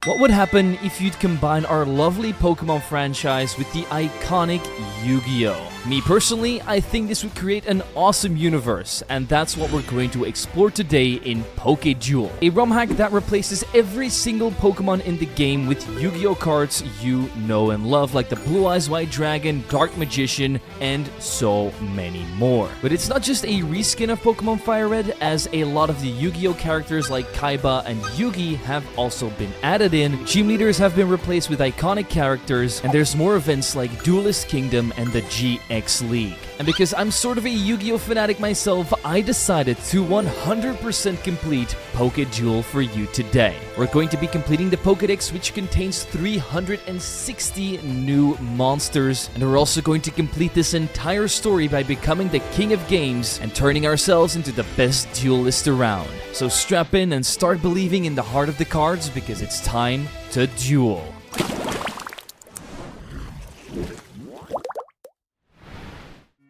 What would happen if you'd combine our lovely Pokemon franchise with the iconic Yu-Gi-Oh? Me personally, I think this would create an awesome universe, and that's what we're going to explore today in Poke-Duel, a ROM hack that replaces every single Pokemon in the game with Yu-Gi-Oh cards you know and love, like the Blue Eyes White Dragon, Dark Magician, and so many more. But it's not just a reskin of Pokemon Fire Red, as a lot of the Yu-Gi-Oh characters like Kaiba and Yugi have also been added in, gym leaders have been replaced with iconic characters, and there's more events like Duelist Kingdom and the GX League. And because I'm sort of a Yu-Gi-Oh fanatic myself, I decided to 100% complete Poke-Duel for you today. We're going to be completing the Pokédex, which contains 360 new monsters, and we're also going to complete this entire story by becoming the king of games and turning ourselves into the best duelist around. So strap in and start believing in the heart of the cards, because it's time to duel.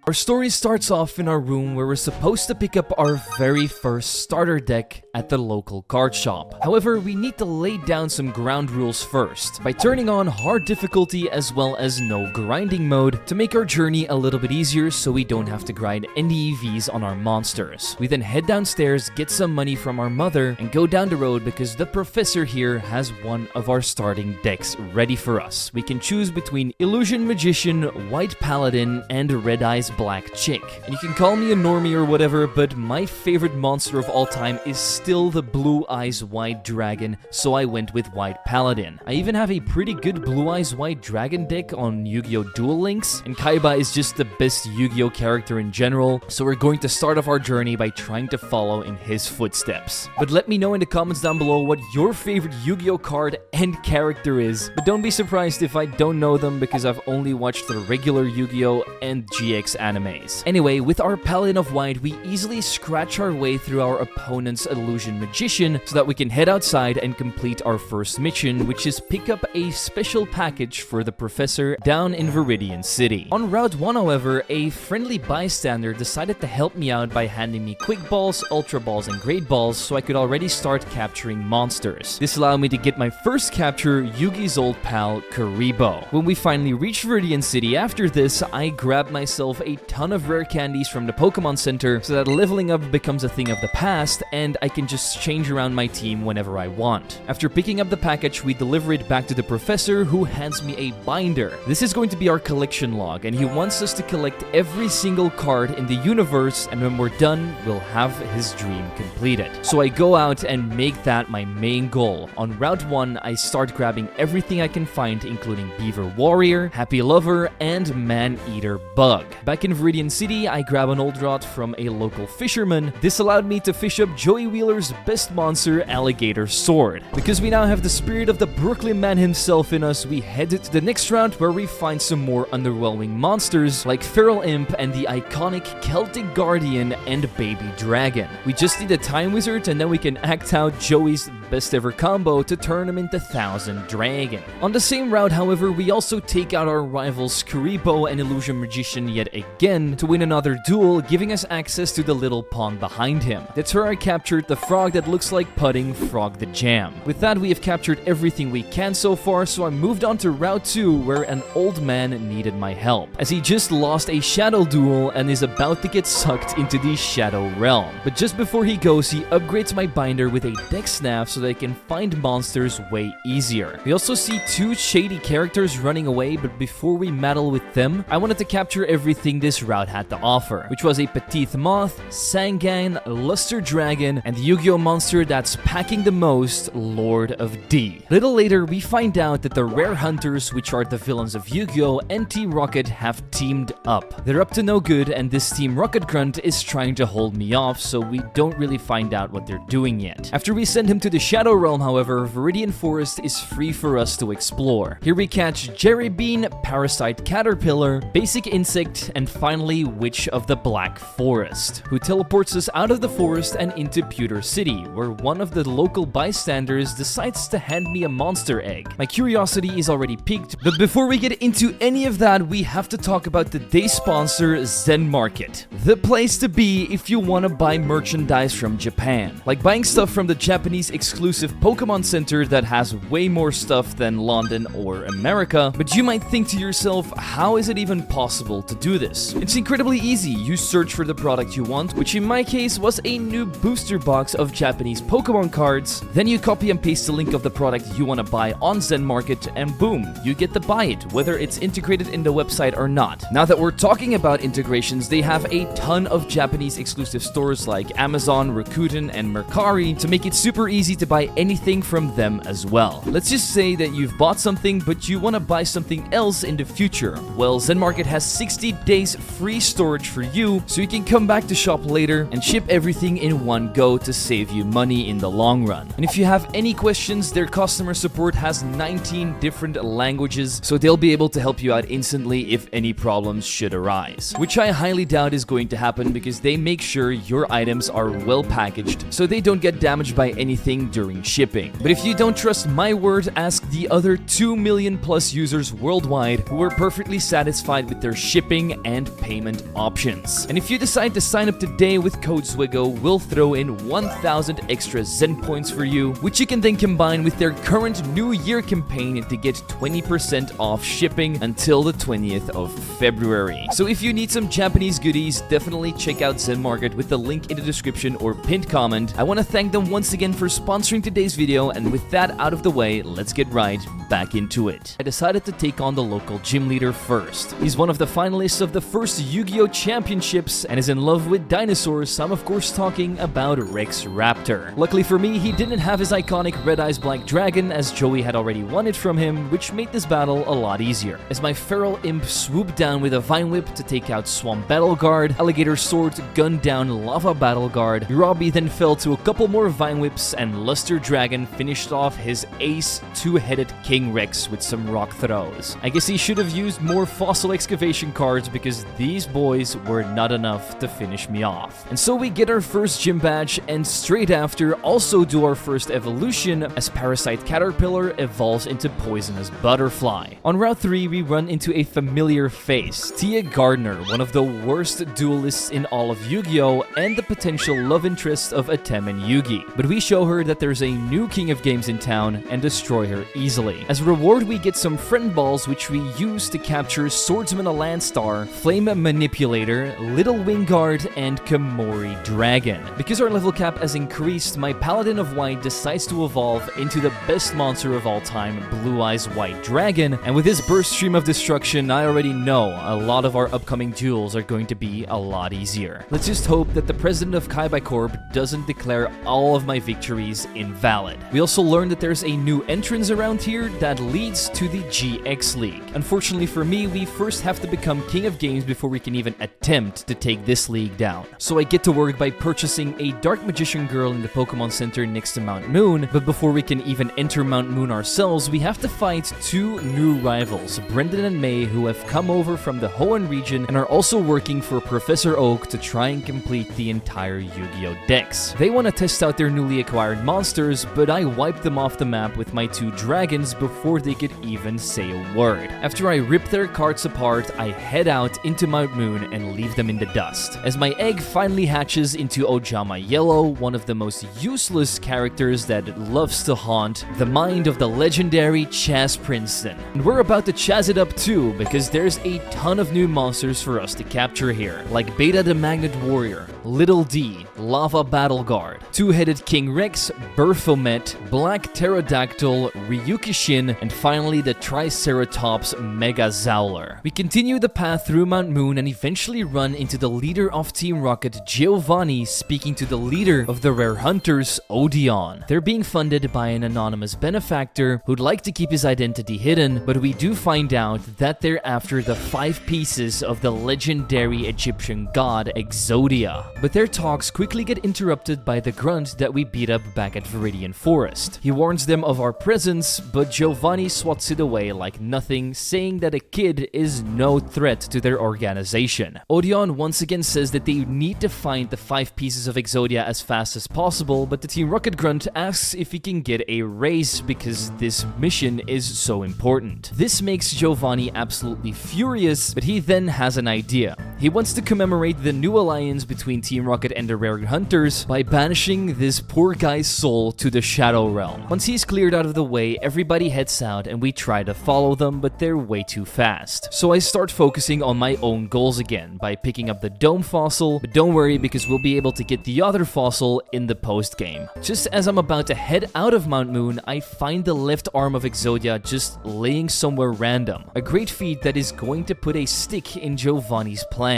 Our story starts off in our room where we're supposed to pick up our very first starter deck at the local card shop. However, we need to lay down some ground rules first by turning on hard difficulty as well as no grinding mode to make our journey a little bit easier so we don't have to grind any EVs on our monsters. We then head downstairs, get some money from our mother, and go down the road because the professor here has one of our starting decks ready for us. We can choose between Illusion Magician, White Paladin, and Red Eyes Black Chick. And you can call me a normie or whatever, but my favorite monster of all time is still the Blue Eyes White Dragon, so I went with White Paladin. I even have a pretty good Blue Eyes White Dragon deck on Yu-Gi-Oh! Duel Links, and Kaiba is just the best Yu-Gi-Oh! Character in general, so we're going to start off our journey by trying to follow in his footsteps. But let me know in the comments down below what your favorite Yu-Gi-Oh! Card and character is, but don't be surprised if I don't know them because I've only watched the regular Yu-Gi-Oh! And GX animes. Anyway, with our Paladin of White, we easily scratch our way through our opponent's Illusion Magician so that we can head outside and complete our first mission, which is pick up a special package for the professor down in Viridian City. On Route 1, however, a friendly bystander decided to help me out by handing me Quick Balls, Ultra Balls, and Great Balls so I could already start capturing monsters. This allowed me to get my first capture, Yugi's old pal, Kuribo. When we finally reached Viridian City after this, I grabbed myself a ton of rare candies from the Pokemon Center so that leveling up becomes a thing of the past and I can just change around my team whenever I want. After picking up the package, we deliver it back to the professor, who hands me a binder. This is going to be our collection log, and he wants us to collect every single card in the universe, and when we're done, we'll have his dream completed. So I go out and make that my main goal. On Route 1, I start grabbing everything I can find, including Beaver Warrior, Happy Lover, and Man-Eater Bug. Back in Viridian City, I grab an old rod from a local fisherman. This allowed me to fish up Joey Wheeler's best monster, Alligator Sword. Because we now have the spirit of the Brooklyn man himself in us, we head to the next round where we find some more underwhelming monsters like Feral Imp and the iconic Celtic Guardian and Baby Dragon. We just need a Time Wizard and then we can act out Joey's best ever combo to turn him into Thousand Dragon. On the same route, however, we also take out our rivals Kuribo and Illusion Magician yet again to win another duel, giving us access to the little pond behind him. That's where I captured the frog that looks like pudding, Frog the Jam. With that, we have captured everything we can so far, so I moved on to Route 2 where an old man needed my help, as he just lost a shadow duel and is about to get sucked into the shadow realm. But just before he goes, he upgrades my binder with a deck snap so that I can find monsters way easier. We also see two shady characters running away, but before we meddle with them, I wanted to capture everything this route had to offer, which was a Petite Moth, Sangan, Luster Dragon, and the Yu-Gi-Oh monster that's packing the most, Lord of D. Little later, we find out that the Rare Hunters, which are the villains of Yu-Gi-Oh, and Team Rocket have teamed up. They're up to no good, and this Team Rocket Grunt is trying to hold me off, so we don't really find out what they're doing yet. After we send him to the Shadow Realm, however, Viridian Forest is free for us to explore. Here we catch Jerry Bean, Parasite Caterpillar, Basic Insect, and finally Witch of the Black Forest, who teleports us out of the forest and into Pewter City, where one of the local bystanders decides to hand me a monster egg. My curiosity is already piqued, but before we get into any of that, we have to talk about today's sponsor, Zen Market. The place to be if you want to buy merchandise from Japan. Like buying stuff from the Japanese exclusive exclusive Pokemon Center that has way more stuff than London or America, but you might think to yourself, how is it even possible to do this? It's incredibly easy. You search for the product you want, which in my case was a new booster box of Japanese Pokemon cards. Then you copy and paste the link of the product you want to buy on Zen Market, and boom, you get to buy it, whether it's integrated in the website or not. Now that we're talking about integrations, they have a ton of Japanese exclusive stores like Amazon, Rakuten, and Mercari to make it super easy to buy anything from them as well. Let's just say that you've bought something, but you want to buy something else in the future. Well, Zen Market has 60 days free storage for you, so you can come back to shop later and ship everything in one go to save you money in the long run. And if you have any questions, their customer support has 19 different languages, so they'll be able to help you out instantly if any problems should arise. Which I highly doubt is going to happen because they make sure your items are well packaged so they don't get damaged by anything during shipping. But if you don't trust my word, ask the other 2 million plus users worldwide who are perfectly satisfied with their shipping and payment options. And if you decide to sign up today with code ZWIGGO, we'll throw in 1,000 extra Zen points for you, which you can then combine with their current New Year campaign to get 20% off shipping until the 20th of February. So if you need some Japanese goodies, definitely check out Zen Market with the link in the description or pinned comment. I want to thank them once again for sponsoring today's video, and with that out of the way, let's get right back into it. I decided to take on the local gym leader first. He's one of the finalists of the first Yu-Gi-Oh! Championships and is in love with dinosaurs, so I'm of course talking about Rex Raptor. Luckily for me, he didn't have his iconic Red Eyes Black Dragon, as Joey had already won it from him, which made this battle a lot easier. As my feral imp swooped down with a Vine Whip to take out Swamp Battle Guard, Alligator Sword gunned down Lava Battle Guard, Robbie then fell to a couple more Vine Whips, and Luster Dragon finished off his ace two-headed King Rex with some rock throws. I guess he should have used more Fossil Excavation cards because these boys were not enough to finish me off. And so we get our first gym badge, and straight after also do our first evolution as Parasite Caterpillar evolves into Poisonous Butterfly. On Route 3, we run into a familiar face, Tia Gardner, one of the worst duelists in all of Yu-Gi-Oh! And the potential love interest of Atem and Yugi. But we show her that there's a new king of games in town and destroy her easily. As a reward, we get some friend balls which we use to capture Swordsman Landstar, Flame Manipulator, Little Wingard, and Kamori Dragon. Because our level cap has increased, my Paladin of White decides to evolve into the best monster of all time, Blue Eyes White Dragon, and with his burst stream of destruction, I already know a lot of our upcoming duels are going to be a lot easier. Let's just hope that the president of Kaibai Corp doesn't declare all of my victories invalid. We also learned that there's a new entrance around here that leads to the GX League. Unfortunately for me, we first have to become King of Games before we can even attempt to take this league down. So I get to work by purchasing a Dark Magician Girl in the Pokemon Center next to Mount Moon, but before we can even enter Mount Moon ourselves, we have to fight two new rivals, Brendan and May, who have come over from the Hoenn region and are also working for Professor Oak to try and complete the entire Yu-Gi-Oh! Dex. They want to test out their newly acquired monsters, but I wiped them off the map with my two dragons before they could even say a word. After I rip their cards apart, I head out into Mount Moon and leave them in the dust. As my egg finally hatches into Ojama Yellow, one of the most useless characters that loves to haunt the mind of the legendary Chaz Princeton. And we're about to Chaz it up too, because there's a ton of new monsters for us to capture here, like Beta the Magnet Warrior, Little D, Lava Battle Guard, Two-Headed King Rex, Berthomet, Black Pterodactyl, Ryukishin, and finally the Triceratops Mega Zowler. We continue the path through Mount Moon and eventually run into the leader of Team Rocket, Giovanni, speaking to the leader of the Rare Hunters, Odeon. They're being funded by an anonymous benefactor who'd like to keep his identity hidden, but we do find out that they're after the 5 pieces of the legendary Egyptian god Exodia. But their talks quickly get interrupted by the grunt that we beat up back at Viridian Forest. He warns them of our presence, but Giovanni swats it away like nothing, saying that a kid is no threat to their organization. Odeon once again says that they need to find the 5 pieces of Exodia as fast as possible, but the Team Rocket grunt asks if he can get a raise because this mission is so important. This makes Giovanni absolutely furious, but he then has an idea. He wants to commemorate the new alliance between Team Rocket and the Rare Hunters by banishing this poor guy's soul to the Shadow Realm. Once he's cleared out of the way, everybody heads out and we try to follow them, but they're way too fast. So I start focusing on my own goals again by picking up the Dome fossil, but don't worry because we'll be able to get the other fossil in the post-game. Just as I'm about to head out of Mount Moon, I find the left arm of Exodia just laying somewhere random. A great feat that is going to put a stick in Giovanni's plans.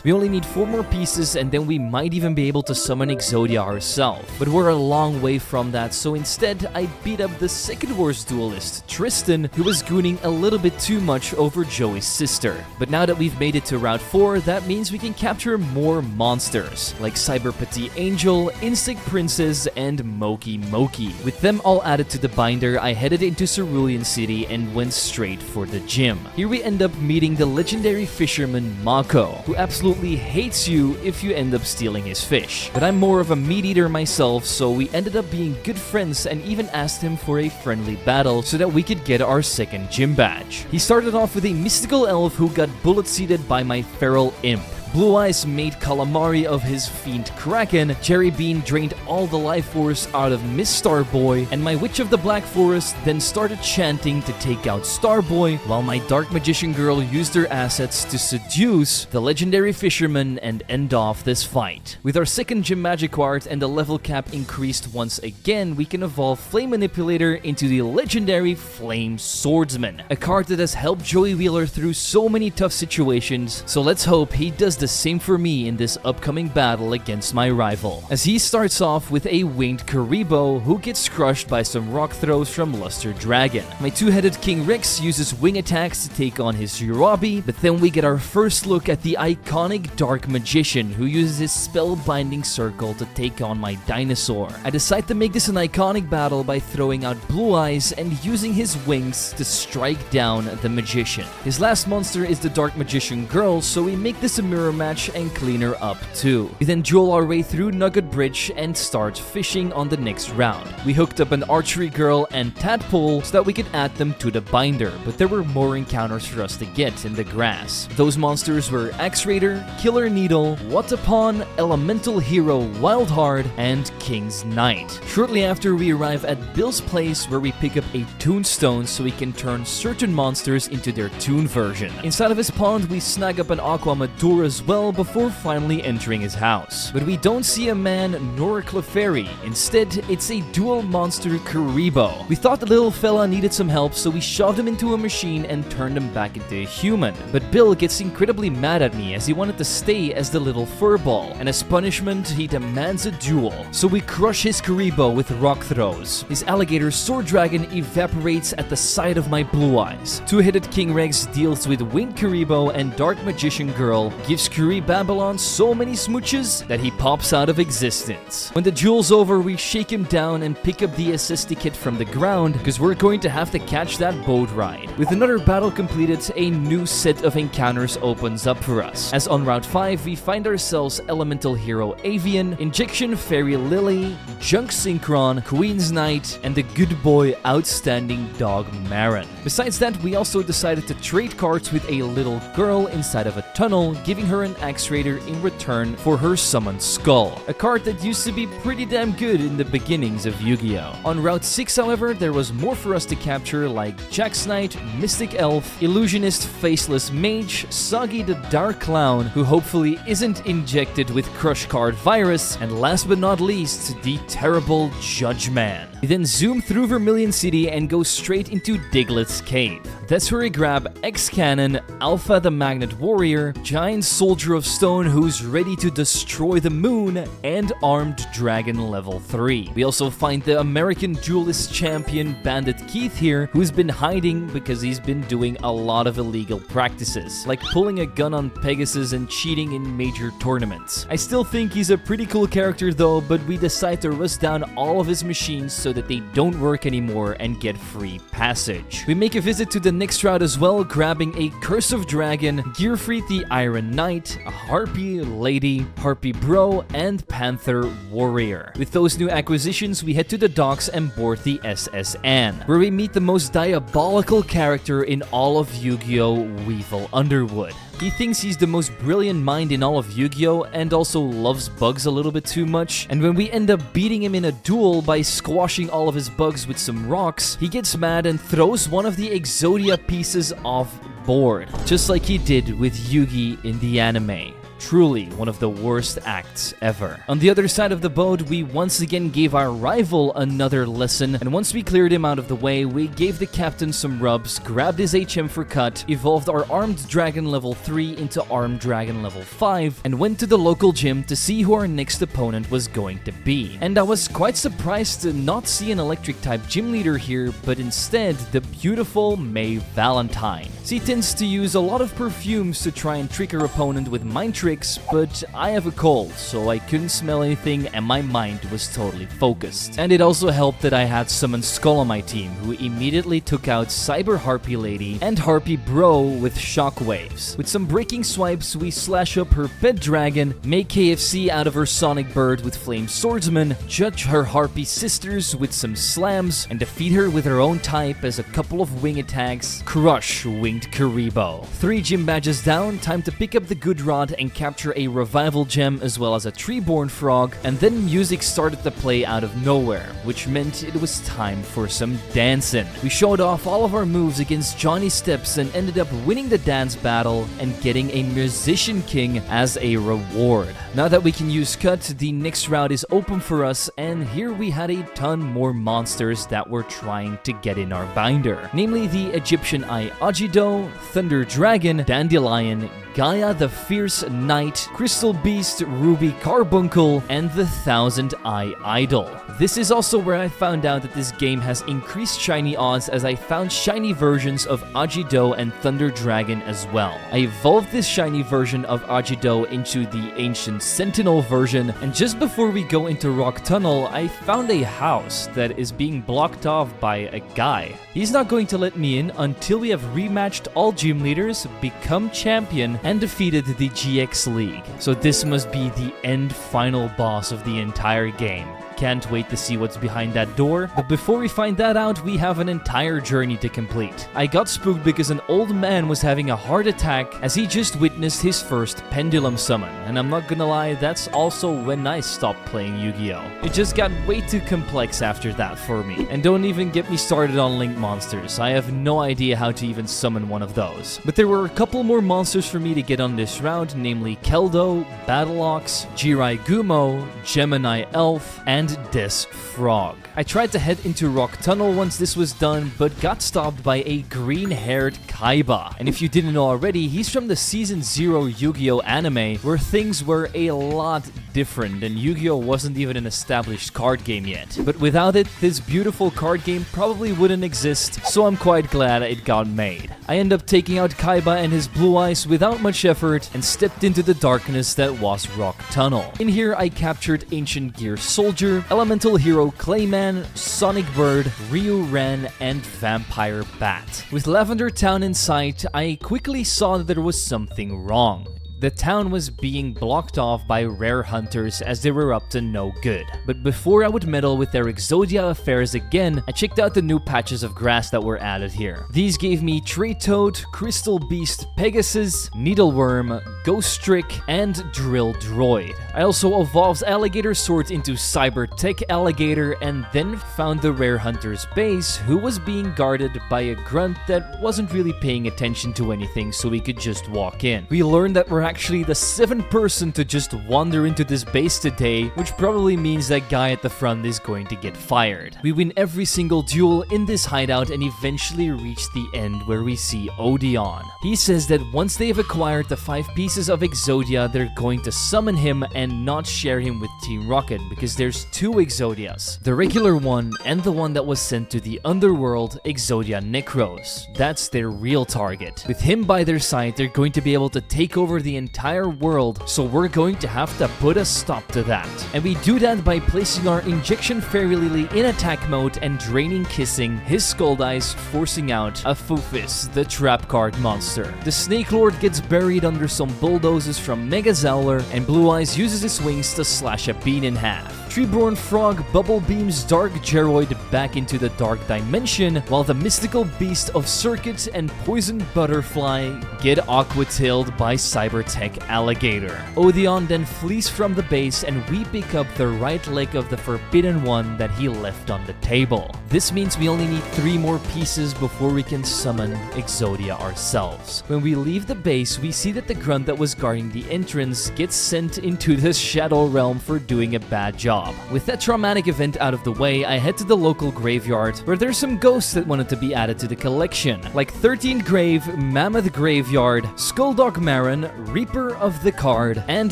We only need 4 more pieces and then we might even be able to summon Exodia ourselves. But we're a long way from that, so instead I beat up the second worst duelist, Tristan, who was gooning a little bit too much over Joey's sister. But now that we've made it to Route 4, that means we can capture more monsters, like Cyberpathy Angel, Insect Princess, and Moki Moki. With them all added to the binder, I headed into Cerulean City and went straight for the gym. Here we end up meeting the legendary fisherman Mako, who absolutely hates you if you end up stealing his fish. But I'm more of a meat eater myself, so we ended up being good friends and even asked him for a friendly battle so that we could get our second gym badge. He started off with a mystical elf who got bullet seeded by my feral imp. Blue Eyes made Calamari of his fiend Kraken, Jerry Bean drained all the life force out of Miss Starboy, and my Witch of the Black Forest then started chanting to take out Starboy, while my Dark Magician girl used her assets to seduce the legendary fisherman and end off this fight. With our second gym magic card and the level cap increased once again, we can evolve Flame Manipulator into the legendary Flame Swordsman, a card that has helped Joey Wheeler through so many tough situations, so let's hope he does the same for me in this upcoming battle against my rival, as he starts off with a winged Karibo who gets crushed by some rock throws from Luster Dragon. My two-headed King Rex uses wing attacks to take on his Urabi, but then we get our first look at the iconic Dark Magician who uses his spellbinding circle to take on my dinosaur. I decide to make this an iconic battle by throwing out Blue Eyes and using his wings to strike down the Magician. His last monster is the Dark Magician girl, so we make this a mirror match and clean her up too. We then duel our way through Nugget Bridge and start fishing on the next round. We hooked up an archery girl and tadpole so that we could add them to the binder, but there were more encounters for us to get in the grass. Those monsters were Axe Raider, Killer Needle, Watapon, Elemental Hero Wildheart, and King's Knight. Shortly after, we arrive at Bill's place where we pick up a Toonstone so we can turn certain monsters into their Toon version. Inside of his pond, we snag up an Aqua Madoor as well before finally entering his house. But we don't see a man nor a Clefairy. Instead, it's a dual monster Karibo. We thought the little fella needed some help, so we shoved him into a machine and turned him back into a human. But Bill gets incredibly mad at me as he wanted to stay as the little furball, and as punishment, he demands a duel. So we crush his Karibo with rock throws. His alligator Sword Dragon evaporates at the sight of my Blue Eyes. Two-headed King Rex deals with Winged Karibo, and Dark Magician Girl gives Curie Babylon so many smooches that he pops out of existence. When the duel's over, we shake him down and pick up the assist kit from the ground because we're going to have to catch that boat ride. With another battle completed, a new set of encounters opens up for us. As on Route 5, we find ourselves Elemental Hero Avian, Injection Fairy Lily, Junk Synchron, Queen's Knight, and the good boy Outstanding Dog Marin. Besides that, we also decided to trade cards with a little girl inside of a tunnel, giving her an Axe Raider in return for her summoned skull, a card that used to be pretty damn good in the beginnings of Yu-Gi-Oh! On Route 6, however, there was more for us to capture, like Jax Knight, Mystic Elf, Illusionist Faceless Mage, Soggy the Dark Clown, who hopefully isn't injected with Crush Card Virus, and last but not least, the terrible Judge Man. We then zoom through Vermilion City and go straight into Diglett's Cave. That's where we grab X-Cannon, Alpha the Magnet Warrior, Giant Soldier of Stone who's ready to destroy the moon, and Armed Dragon level 3. We also find the American Duelist Champion Bandit Keith here, who's been hiding because he's been doing a lot of illegal practices, like pulling a gun on Pegasus and cheating in major tournaments. I still think he's a pretty cool character though, but we decide to rust down all of his machines so that they don't work anymore and get free passage. We make a visit to the next route as well, grabbing a Curse of Dragon, Gearfried the Iron Knight, a Harpy Lady, Harpy Bro, and Panther Warrior. With those new acquisitions, we head to the docks and board the SS Anne, where we meet the most diabolical character in all of Yu-Gi-Oh! Weevil Underwood. He thinks he's the most brilliant mind in all of Yu-Gi-Oh! And also loves bugs a little bit too much. And when we end up beating him in a duel by squashing all of his bugs with some rocks, he gets mad and throws one of the Exodia pieces off board, just like he did with Yugi in the anime. Truly one of the worst acts ever. On the other side of the boat, we once again gave our rival another lesson, and once we cleared him out of the way, we gave the captain some rubs, grabbed his HM for cut, evolved our Armed Dragon level 3 into Armed Dragon level 5, and went to the local gym to see who our next opponent was going to be. And I was quite surprised to not see an electric type gym leader here, but instead the beautiful May Valentine. She tends to use a lot of perfumes to try and trick her opponent with mind tricks, but I have a cold, so I couldn't smell anything and my mind was totally focused. And it also helped that I had summoned Skull on my team, who immediately took out Cyber Harpy Lady and Harpy Bro with shockwaves. With some breaking swipes, we slash up her pet dragon, make KFC out of her Sonic Bird with Flame Swordsman, judge her Harpy sisters with some slams, and defeat her with her own type as a couple of wing attacks, crush Winged Karibo. 3 gym badges down, time to pick up the good rod and capture a revival gem as well as a treeborn frog, and then music started to play out of nowhere, which meant it was time for some dancing. We showed off all of our moves against Johnny Steps and ended up winning the dance battle and getting a Musician King as a reward. Now that we can use cut, the next route is open for us, and here we had a ton more monsters that were trying to get in our binder, namely the Egyptian Eye Ajido, Thunder Dragon, Dandelion, Gaia the Fierce Knight, Crystal Beast, Ruby Carbuncle, and the Thousand Eye Idol. This is also where I found out that this game has increased shiny odds, as I found shiny versions of Ajido and Thunder Dragon as well. I evolved this shiny version of Ajido into the Ancient Sentinel version, and just before we go into Rock Tunnel, I found a house that is being blocked off by a guy. He's not going to let me in until we have rematched all gym leaders, become champion, and defeated the GX League. So this must be the end final boss of the entire game. Can't wait to see what's behind that door, but before we find that out, we have an entire journey to complete. I got spooked because an old man was having a heart attack as he just witnessed his first pendulum summon, and I'm not gonna lie, that's also when I stopped playing Yu-Gi-Oh! It just got way too complex after that for me, and don't even get me started on Link monsters. I have no idea how to even summon one of those. But there were a couple more monsters for me to get on this round, namely Keldo, Battleox, Jirai Gumo, Gemini Elf, and Des Frog. I tried to head into Rock Tunnel once this was done, but got stopped by a green-haired Kaiba. And if you didn't know already, he's from the Season 0 Yu-Gi-Oh! Anime, where things were a lot different, and Yu-Gi-Oh! Wasn't even an established card game yet. But without it, this beautiful card game probably wouldn't exist, so I'm quite glad it got made. I end up taking out Kaiba and his blue eyes without much effort, and stepped into the darkness that was Rock Tunnel. In here, I captured Ancient Gear Soldier, Elemental Hero Clayman, Sonic Bird, Ryu Ren, and Vampire Bat. With Lavender Town in sight, I quickly saw that there was something wrong. The town was being blocked off by rare hunters as they were up to no good. But before I would meddle with their Exodia affairs again, I checked out the new patches of grass that were added here. These gave me Tree Toad, Crystal Beast, Pegasus, Needleworm, Ghost Trick, and Drill Droid. I also evolved Alligator Sword into Cyber Tech Alligator, and then found the rare hunter's base, who was being guarded by a grunt that wasn't really paying attention to anything, so we could just walk in. We learned that we're actually the 7th person to just wander into this base today, which probably means that guy at the front is going to get fired. We win every single duel in this hideout and eventually reach the end where we see Odeon. He says that once they've acquired the 5 pieces of Exodia, they're going to summon him and not share him with Team Rocket, because there's 2 Exodias, the regular one and the one that was sent to the underworld, Exodia Necros. That's their real target. With him by their side, they're going to be able to take over the entire world, so we're going to have to put a stop to that. And we do that by placing our Injection Fairy Lily in attack mode and draining Kissing his Skull Eyes, forcing out a Fufis, the trap card monster. The Snake Lord gets buried under some bulldozers from Mega Zowler, and Blue Eyes uses his wings to slash a bean in half. Treeborn Frog bubble beams Dark Geroid back into the Dark Dimension, while the mystical beast of Circuit and Poison Butterfly get aqua-tailed by Cybertech Alligator. Odeon then flees from the base and we pick up the right leg of the Forbidden One that he left on the table. This means we only need 3 more pieces before we can summon Exodia ourselves. When we leave the base, we see that the grunt that was guarding the entrance gets sent into the Shadow Realm for doing a bad job. With that traumatic event out of the way, I head to the local graveyard where there's some ghosts that wanted to be added to the collection, like 13th Grave, Mammoth Graveyard, Skulldog Marin, Reaper of the Card, and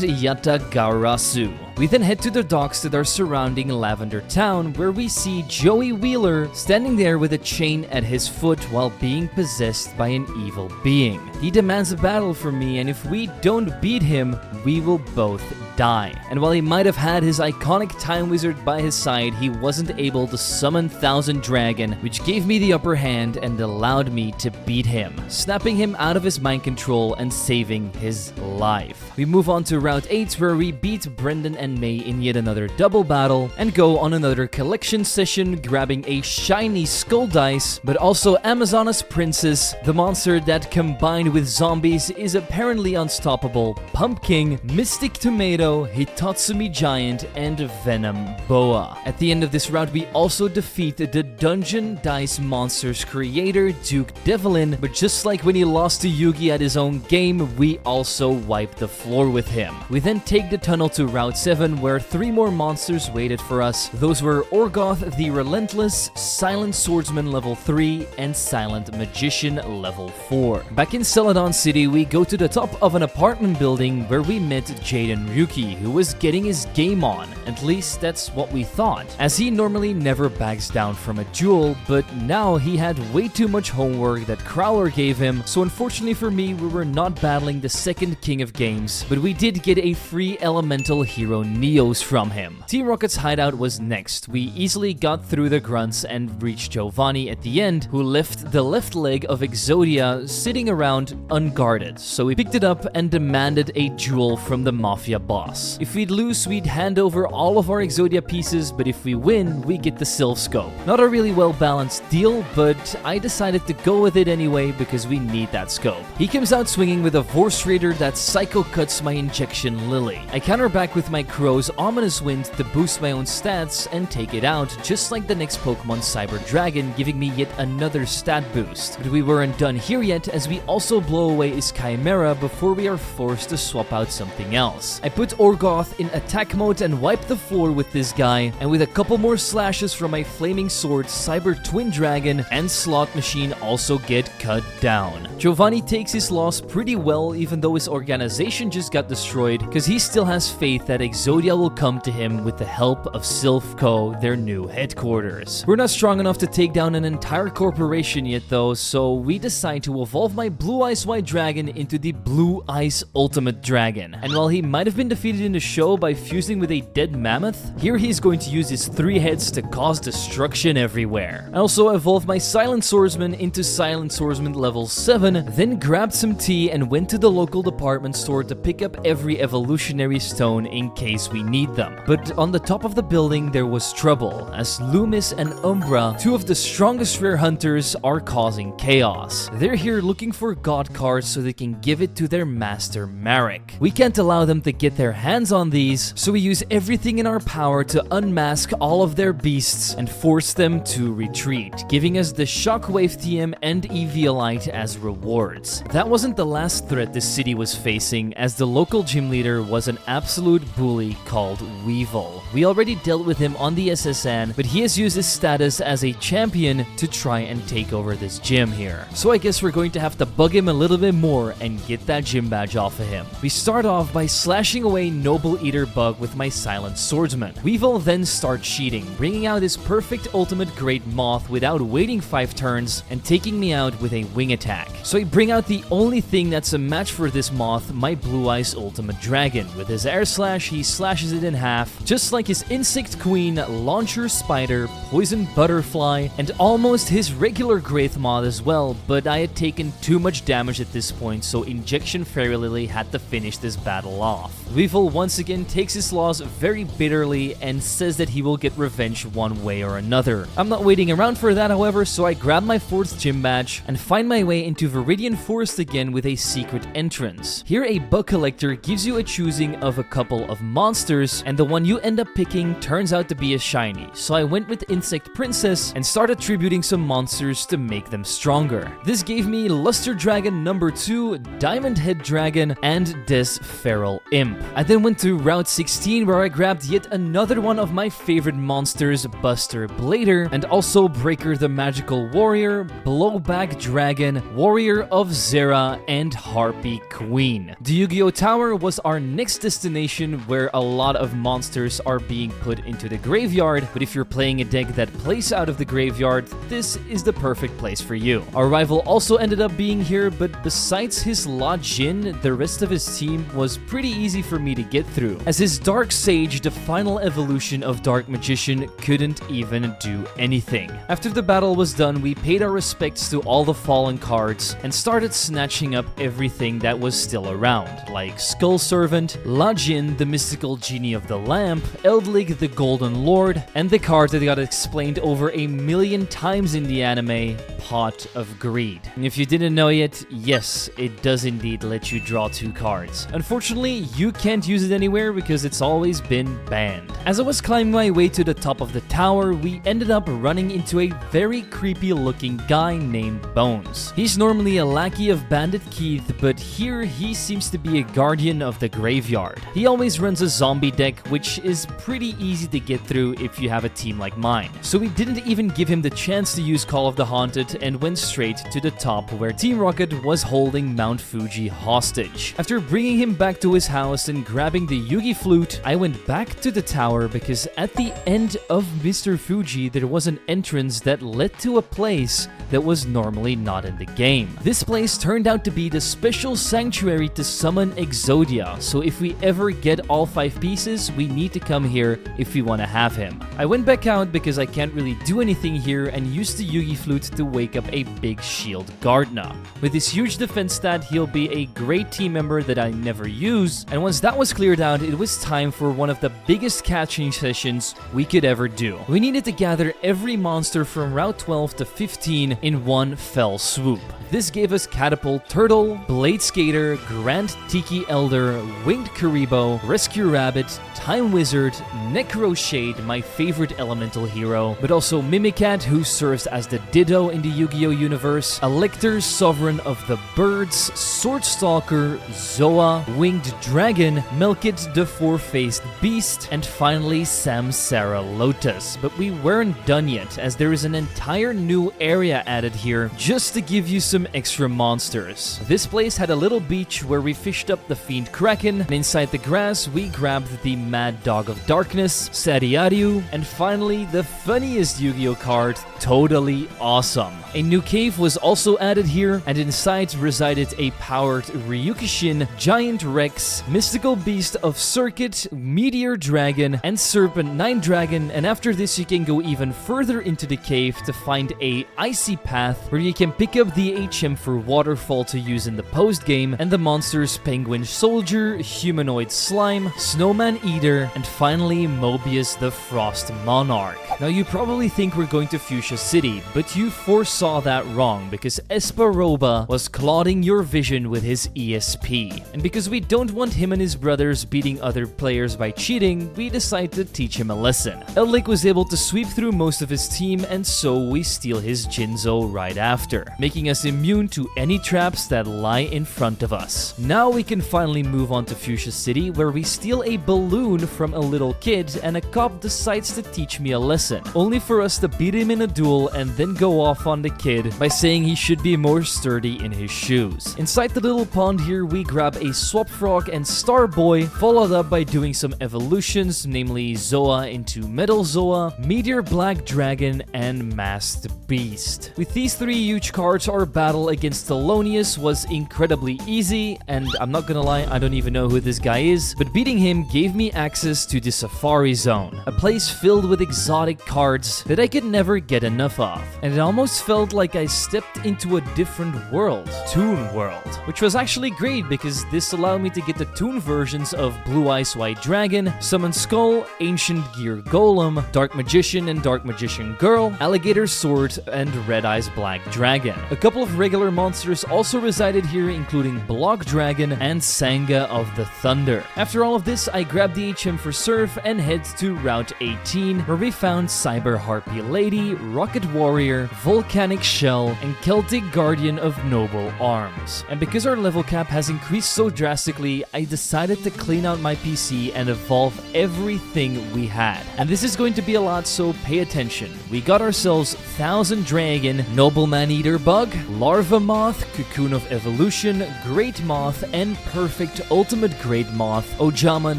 Yatta Gaurasu. We then head to the docks that are surrounding Lavender Town, where we see Joey Wheeler standing there with a chain at his foot while being possessed by an evil being. He demands a battle from me, and if we don't beat him, we will both die. And while he might have had his iconic Time Wizard by his side, he wasn't able to summon Thousand Dragon, which gave me the upper hand and allowed me to beat him, snapping him out of his mind control and saving his life. We move on to Route 8, where we beat Brendan and May in yet another double battle and go on another collection session, grabbing a shiny Skull Dice, but also Amazonas Princess, the monster that combined with zombies is apparently unstoppable, Pumpkin, Mystic Tomato, Hitatsumi Giant, and Venom Boa. At the end of this route, we also defeat the Dungeon Dice Monsters creator, Duke Devlin, but just like when he lost to Yugi at his own game, we also wipe the floor with him. We then take the tunnel to Route 7, where 3 more monsters waited for us. Those were Orgoth the Relentless, Silent Swordsman level 3, and Silent Magician level 4. Back in Celadon City, we go to the top of an apartment building where we met Jaden Ryuki, who was getting his game on. At least that's what we thought, as he normally never backs down from a duel, but now he had way too much homework that Crowler gave him, so unfortunately for me, we were not battling the second king of games, but we did get a free elemental hero Neos from him. Team Rocket's hideout was next. We easily got through the grunts and reached Giovanni at the end, who left the left leg of Exodia sitting around unguarded, so we picked it up and demanded a duel from the Mafia boss. If we'd lose, we'd hand over all of our Exodia pieces, but if we win, we get the Silph Co. Not a really well-balanced deal, but I decided to go with it anyway because we need that scope. He comes out swinging with a Vorse Raider that psycho cuts my injection Lily. I counter back with my Crow's Ominous Wind to boost my own stats and take it out, just like the next Pokemon Cyber Dragon, giving me yet another stat boost. But we weren't done here yet, as we also blow away his Chimera before we are forced to swap out something else. I put Orgoth in attack mode and wipe the floor with this guy, and with a couple more slashes from my Flaming Sword, Cyber Twin Dragon and Slot Machine also get cut down. Giovanni takes his loss pretty well, even though his organization just got destroyed, because he still has faith that Exodia will come to him with the help of Silph Co, their new headquarters. We're not strong enough to take down an entire corporation yet though, so we decide to evolve my Blue Eyes White Dragon into the Blue Eyes Ultimate Dragon. And while he might have been defeated in the show by fusing with a dead mammoth, here he's going to use his 3 heads to cause destruction everywhere. I also evolved my Silent Swordsman into Silent Swordsman level 7, then grabbed some tea and went to the local department store to pick up every evolutionary stone in case we need them. But on the top of the building there was trouble, as Loomis and Umbra, 2 of the strongest rare hunters, are causing chaos. They're here looking for god cards so they can give it to their master Marik. We can't allow them to get their hands on these, so we use everything in our power to unmask all of their beasts and force them to retreat, giving us the Shockwave TM and Eviolite as rewards. That wasn't the last threat this city was facing, as the local gym leader was an absolute bully called Weevil. We already dealt with him on the SSN, but he has used his status as a champion to try and take over this gym here. So I guess we're going to have to bug him a little bit more and get that gym badge off of him. We start off by slashing away Noble Eater Bug with my Silent Swordsman. Weevil then starts cheating, bringing out his perfect ultimate Great Moth without waiting 5 turns and taking me out with a wing attack. So I bring out the only thing that's a match for this moth, my Blue Eyes Ultimate Dragon. With his Air Slash, he slashes it in half, just like his Insect Queen, Launcher Spider, Poison Butterfly, and almost his regular Graith Mod as well, but I had taken too much damage at this point, so Injection Fairy Lily had to finish this battle off. Weevil once again takes his loss very bitterly and says that he will get revenge one way or another. I'm not waiting around for that, however, so I grab my 4th gym badge and find my way into Viridian Forest again with a secret entrance. Here a bug collector gives you a choosing of a couple of monsters, and the one you end up picking turns out to be a shiny, so I went with Insect Princess and started attributing some monsters to make them stronger. This gave me Luster Dragon number 2, Diamond Head Dragon, and Des Feral Imp. I then went to Route 16 where I grabbed yet another one of my favorite monsters, Buster Blader, and also Breaker the Magical Warrior, Blowback Dragon, Warrior of Zera, and Harpy Queen. The Yu-Gi-Oh! Tower was our next destination where a lot of monsters are being put into the graveyard, but if you're playing a deck that plays out of the graveyard, this is the perfect place for you. Our rival also ended up being here, but besides his La Jin, the rest of his team was pretty easy for me to get through, as his Dark Sage, the final evolution of Dark Magician, couldn't even do anything. After the battle was done, we paid our respects to all the fallen cards and started snatching up everything that was still around, like Skull Servant, La Jin, the mystical genie of the lamp, Eldlig, the Golden Lord, and the card that got explained over 1,000,000 times in the anime, Pot of Greed. And if you didn't know yet, yes, it does indeed let you draw 2 cards. Unfortunately, you can't use it anywhere because it's always been banned. As I was climbing my way to the top of the tower, we ended up running into a very creepy looking guy named Bones. He's normally a lackey of Bandit Keith, but here he seems to be a guardian of the graveyard. He always runs a zombie deck, which is pretty easy to get through if you have a team like mine. So we didn't even give him the chance to use Call of the Haunted and went straight to the top where Team Rocket was holding Mount Fuji hostage. After bringing him back to his house and grabbing the Yugi flute, I went back to the tower because at the end of Mr. Fuji there was an entrance that led to a place that was normally not in the game. This place turned out to be the special sanctuary to summon Exodia, so if we ever get all 5 pieces, we need to come here if we want to have him. I went back out because I can't really do anything here and used the Yugi flute to wake up a big shield Gardna. With his huge defense stat, he'll be a great team member that I never use, and once that was cleared out, it was time for one of the biggest catching sessions we could ever do. We needed to gather every monster from Route 12 to 15 in one fell swoop. This gave us Catapult Turtle, Blade Skater, Grand Tiki Elder, Winged Karibo, Rescue Rabbit, Time Wizard, Necro Shade, my favorite elemental hero, but also Mimicat, who serves as the Ditto in the Yu-Gi-Oh! Universe, Elector, Sovereign of the Birds, Swordstalker, Zoa, Winged Dragon, Melkit, the Four-Faced Beast, and finally Samsara Lotus. But we weren't done yet, as there is an entire new area added here just to give you some extra monsters. This place had a little beach where we fished up the Fiend Kraken, and inside the grass we grabbed the Mad Dog of Darkness, Sadiaryu, and finally the funniest Yu-Gi-Oh! Card, Totally Awesome. A new cave was also added here, and inside resided a powered Ryukishin, Giant Rex, Mystical Beast of Circuit, Meteor Dragon, and Serpent 9 Dragon, and after this you can go even further into the cave to find a Icy Path where you can pick up the HM for Waterfall to use in the post-game, and the monsters Penguin Soldier, Humanoid Slime, Snowman Eater, and finally Mobius the Frost Monarch. Now you probably think we're going to Fuchsia City, but you foresaw that wrong because Esparoba was clouding your vision with his ESP. And because we don't want him and his brothers beating other players by cheating, we decided to teach him a lesson. Eldlik was able to sweep through most of his team, and so we steal his Jinzo right after, making us immune to any traps that lie in front of us. Now we can finally move on to Fuchsia City, where we steal a balloon from a little kid and a cop decides to teach me a lesson, only for us to beat him in a duel and then go off on the kid by saying he should be more sturdy in his shoes. Inside the little pond here, we grab a Swap Frog and Starboy, followed up by doing some evolutions, namely Zoa into Metal Zoa, Meteor Black Dragon, and Masked Beast. With these 3 huge cards, our battle battle against Thelonious was incredibly easy, and I'm not gonna lie, I don't even know who this guy is, but beating him gave me access to the Safari Zone, a place filled with exotic cards that I could never get enough of. And it almost felt like I stepped into a different world, Toon World, which was actually great because this allowed me to get the Toon versions of Blue Eyes White Dragon, Summon Skull, Ancient Gear Golem, Dark Magician and Dark Magician Girl, Alligator Sword, and Red Eyes Black Dragon. A couple of regular monsters also resided here, including Block Dragon and Sanga of the Thunder. After all of this, I grabbed the HM for Surf and head to Route 18, where we found Cyber Harpy Lady, Rocket Warrior, Volcanic Shell, and Celtic Guardian of Noble Arms. And because our level cap has increased so drastically, I decided to clean out my PC and evolve everything we had. And this is going to be a lot, so pay attention. We got ourselves Thousand Dragon, Nobleman Eater Bug, Larva Moth, Cocoon of Evolution, Great Moth, and Perfect Ultimate Great Moth, Ojama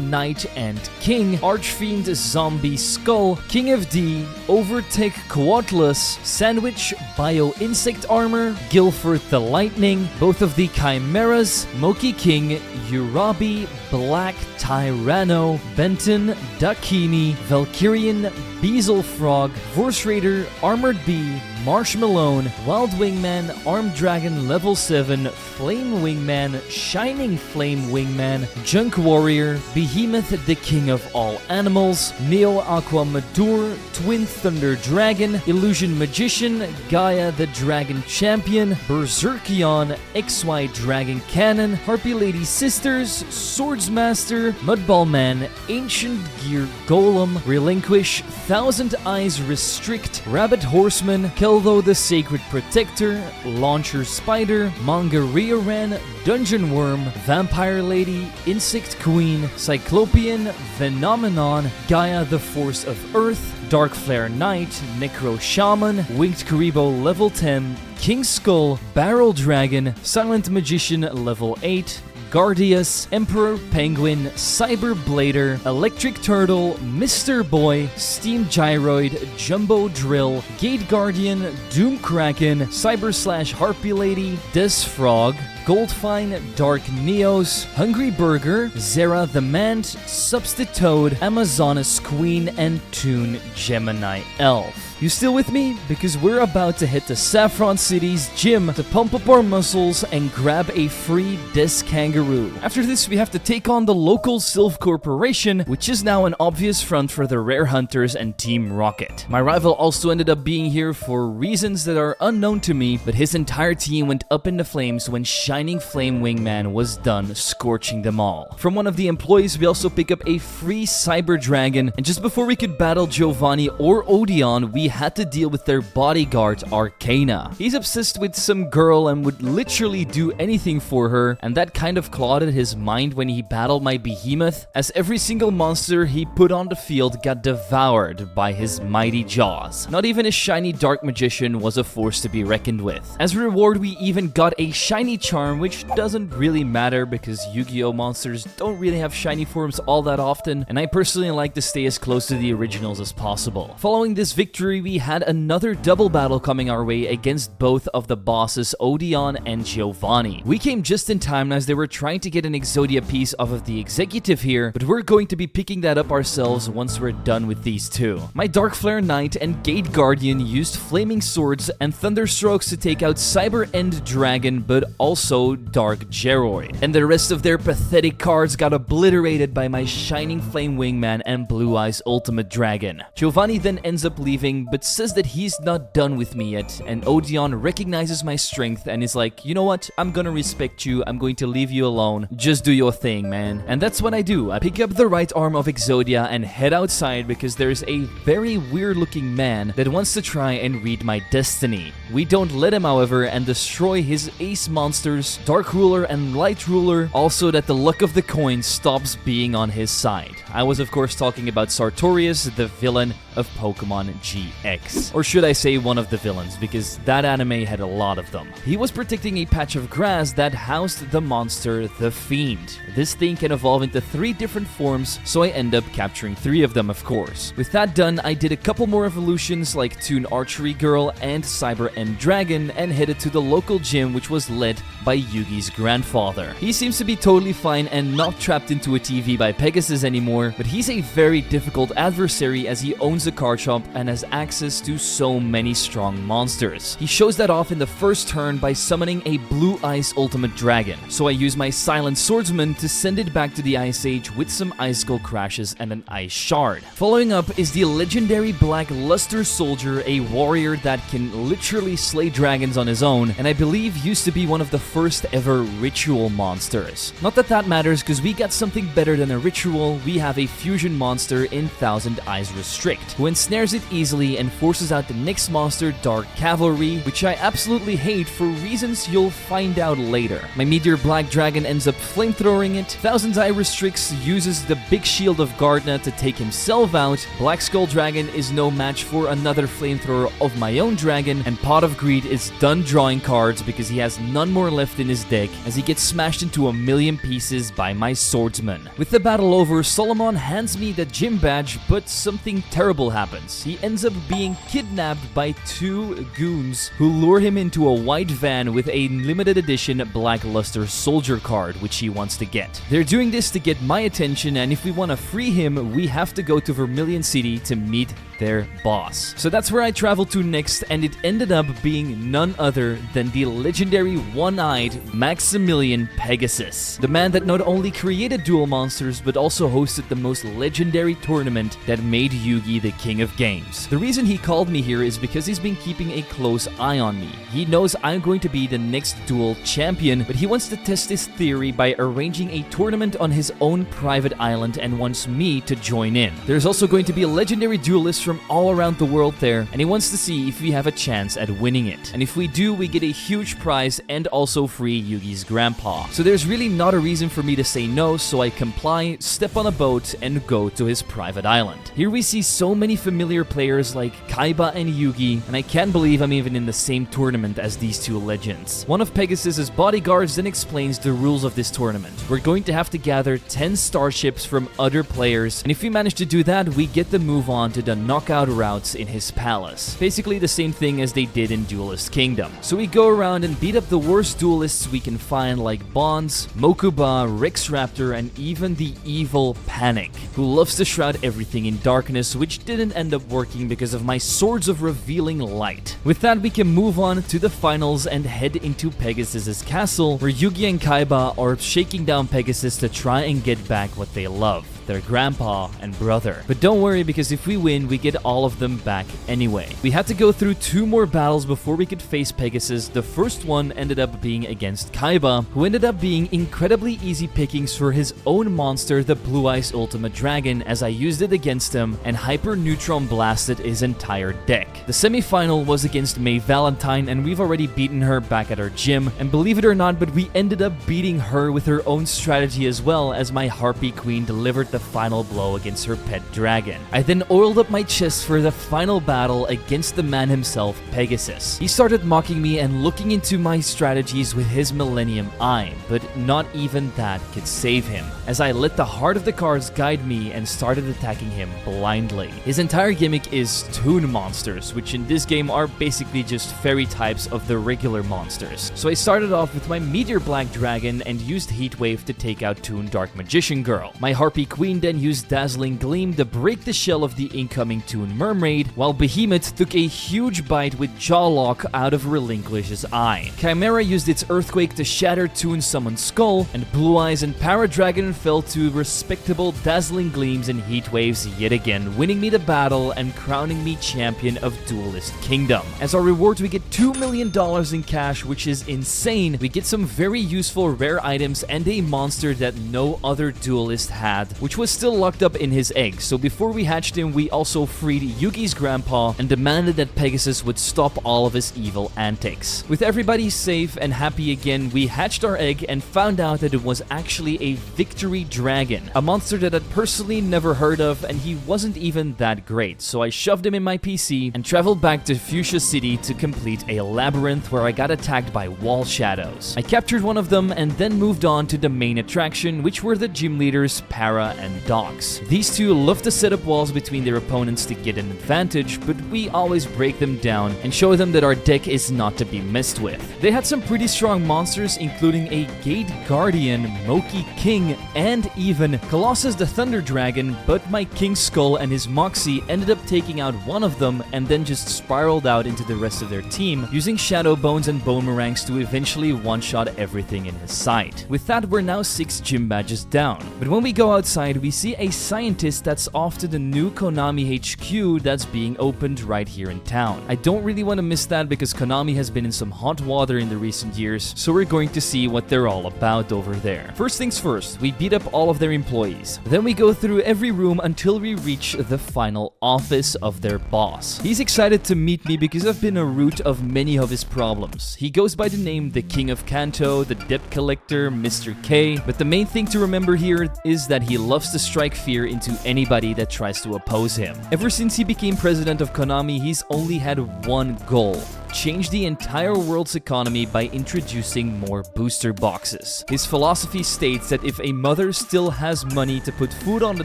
Knight and King, Archfiend Zombie Skull, King of D, Overtake Quatlus, Sandwich Bio Insect Armor, Guilford the Lightning, both of the Chimeras, Moki King, Urabi, Black Tyranno, Benton, Dakini, Valkyrian, Beezle Frog, Vorse Raider, Armored Bee, Marshmallow, Wild Wingman, Armed Dragon Level 7, Flame Wingman, Shining Flame Wingman, Junk Warrior, Behemoth the King of All Animals, Neo Aqua Madur, Twin Thunder Dragon, Illusion Magician, Gaia the Dragon Champion, Berserkion, XY Dragon Cannon, Harpy Lady Sisters, Swordsmaster, Mudball Man, Ancient Gear Golem, Relinquish, Thousand Eyes Restrict, Rabbit Horseman, Keldo the Sacred Protector, Launcher Spider, Mangaria-Ran, Dungeon Worm, Vampire Lady, Insect Queen, Cyclopean, Phenomenon, Gaia the Force of Earth, Dark Flare Knight, Necro Shaman, Winged Karibo Level 10, King Skull, Barrel Dragon, Silent Magician Level 8, Guardius, Emperor Penguin, Cyber Blader, Electric Turtle, Mr. Boy, Steam Gyroid, Jumbo Drill, Gate Guardian, Doom Kraken, Cyber / Harpy Lady, Des Frog, Goldfine, Dark Neos, Hungry Burger, Zera the Mant, Substitute, Amazonas Queen, and Toon Gemini Elf. You still with me? Because we're about to hit the Saffron City's gym to pump up our muscles and grab a free Des Kangaroo. After this, we have to take on the local Silph Corporation, which is now an obvious front for the Rare Hunters and Team Rocket. My rival also ended up being here for reasons that are unknown to me, but his entire team went up in the flames when Shining Flame Wingman was done scorching them all. From one of the employees, we also pick up a free Cyber Dragon, and just before we could battle Giovanni or Odeon, we had to deal with their bodyguard Arcana. He's obsessed with some girl and would literally do anything for her, and that kind of clouded his mind when he battled my behemoth, as every single monster he put on the field got devoured by his mighty jaws. Not even a shiny Dark Magician was a force to be reckoned with. As a reward, we even got a shiny charm, which doesn't really matter because Yu-Gi-Oh! Monsters don't really have shiny forms all that often, and I personally like to stay as close to the originals as possible. Following this victory, we had another double battle coming our way against both of the bosses, Odeon and Giovanni. We came just in time as they were trying to get an Exodia piece off of the executive here, but we're going to be picking that up ourselves once we're done with these two. My Dark Flare Knight and Gate Guardian used Flaming Swords and Thunderstrokes to take out Cyber End Dragon, but also Dark Geroid. And the rest of their pathetic cards got obliterated by my Shining Flame Wingman and Blue Eyes Ultimate Dragon. Giovanni then ends up leaving, but says that he's not done with me yet, and Odeon recognizes my strength and is like, you know what, I'm gonna respect you, I'm going to leave you alone, just do your thing, man. And that's what I do. I pick up the right arm of Exodia and head outside because there's a very weird looking man that wants to try and read my destiny. We don't let him, however, and destroy his ace monsters, Dark Ruler and Light Ruler, also that the luck of the coin stops being on his side. I was of course talking about Sartorius, the villain of Pokemon G X. Or should I say one of the villains, because that anime had a lot of them. He was protecting a patch of grass that housed the monster, the Fiend. This thing can evolve into 3 different forms, so I end up capturing 3 of them, of course. With that done, I did a couple more evolutions like Toon Archery Girl and Cyber End Dragon, and headed to the local gym, which was led by Yugi's grandfather. He seems to be totally fine and not trapped into a TV by Pegasus anymore, but he's a very difficult adversary as he owns a card shop and has access to so many strong monsters. He shows that off in the first turn by summoning a Blue Ice Ultimate Dragon, so I use my Silent Swordsman to send it back to the Ice Age with some Ice Skull Crashes and an Ice Shard. Following up is the legendary Black Luster Soldier, a warrior that can literally slay dragons on his own, and I believe used to be one of the first ever ritual monsters. Not that that matters, because we got something better than a ritual. We have a fusion monster in Thousand Eyes Restrict, who ensnares it easily and forces out the next monster, Dark Cavalry, which I absolutely hate for reasons you'll find out later. My Meteor Black Dragon ends up flamethrowing it. Thousand Eye Restricts uses the Big Shield of Gardna to take himself out. Black Skull Dragon is no match for another flamethrower of my own dragon, and Pot of Greed is done drawing cards because he has none more left in his deck as he gets smashed into a million pieces by my swordsman. With the battle over, Solomon hands me the gym badge, but something terrible happens. He ends up being kidnapped by 2 goons who lure him into a white van with a limited edition Black Luster Soldier card, which he wants to get. They're doing this to get my attention, and if we want to free him, we have to go to Vermilion City to meet their boss. So that's where I traveled to next, and it ended up being none other than the legendary one-eyed Maximilian Pegasus, the man that not only created duel monsters but also hosted the most legendary tournament that made Yugi the king of games. The reason he called me here is because he's been keeping a close eye on me. He knows I'm going to be the next duel champion, but he wants to test his theory by arranging a tournament on his own private island and wants me to join in. There's also going to be a legendary duelist from all around the world there, and he wants to see if we have a chance at winning it. And if we do, we get a huge prize and also free Yugi's grandpa. So there's really not a reason for me to say no, so I comply, step on a boat, and go to his private island. Here we see so many familiar players like Kaiba and Yugi, and I can't believe I'm even in the same tournament as these 2 legends. One of Pegasus's bodyguards then explains the rules of this tournament. We're going to have to gather 10 starships from other players, and if we manage to do that, we get to move on to the knockout routes in his palace. Basically the same thing as they did in Duelist Kingdom. So we go around and beat up the worst duelists we can find, like Bonds, Mokuba, Rex Raptor, and even the evil Panic, who loves to shroud everything in darkness, which didn't end up working because of my Swords of Revealing Light. With that, we can move on to the finals and head into Pegasus's castle, where Yugi and Kaiba are shaking down Pegasus to try and get back what they love, their grandpa and brother. But don't worry, because if we win, we get all of them back anyway. We had to go through 2 more battles before we could face Pegasus. The first one ended up being against Kaiba, who ended up being incredibly easy pickings for his own monster, the Blue Ice Ultimate Dragon, as I used it against him and Hyper Neutron blasted his entire deck. The semi-final was against May Valentine, and we've already beaten her back at our gym, and believe it or not, but we ended up beating her with her own strategy as well, as my Harpy Queen delivered the final blow against her pet dragon. I then oiled up my chest for the final battle against the man himself, Pegasus. He started mocking me and looking into my strategies with his Millennium Eye, but not even that could save him, as I let the heart of the cards guide me and started attacking him blindly. His entire gimmick is Toon monsters, which in this game are basically just fairy types of the regular monsters. So I started off with my Meteor Black Dragon and used Heat Wave to take out Toon Dark Magician Girl. My Harpy Queen then used Dazzling Gleam to break the shell of the incoming Toon Mermaid, while Behemoth took a huge bite with Jaw Lock out of Relinquish's eye. Chimera used its Earthquake to shatter Toon Summon's skull, and Blue Eyes and Paradragon fell to respectable Dazzling Gleams and Heat Waves yet again, winning me the battle and crowning me champion of Duelist Kingdom. As our reward, we get $2 million in cash, which is insane. We get some very useful rare items and a monster that no other duelist had, which which was still locked up in his egg. So before we hatched him, we also freed Yugi's grandpa and demanded that Pegasus would stop all of his evil antics. With everybody safe and happy again, we hatched our egg and found out that it was actually a victory dragon, a monster that I'd personally never heard of, and he wasn't even that great. So I shoved him in my PC and traveled back to Fuchsia City to complete a labyrinth where I got attacked by wall shadows. I captured one of them and then moved on to the main attraction, which were the gym leaders Para and Dox. These two love to set up walls between their opponents to get an advantage, but we always break them down and show them that our deck is not to be messed with. They had some pretty strong monsters, including a Gate Guardian, Moki King, and even Colossus the Thunder Dragon, but my King Skull and his Moxie ended up taking out one of them and then just spiraled out into the rest of their team, using Shadow Bones and Bonemerangs to eventually one-shot everything in his sight. With that, we're now 6 gym badges down. But when we go outside, we see a scientist that's off to the new Konami HQ that's being opened right here in town. I don't really want to miss that because Konami has been in some hot water in the recent years, so we're going to see what they're all about over there. First things first, we beat up all of their employees. Then we go through every room until we reach the final office of their boss. He's excited to meet me because I've been a root of many of his problems. He goes by the name the King of Kanto, the Debt Collector, Mr. K, but the main thing to remember here is that he loves to strike fear into anybody that tries to oppose him. Ever since he became president of Konami, he's only had one goal: change the entire world's economy by introducing more booster boxes. His philosophy states that if a mother still has money to put food on the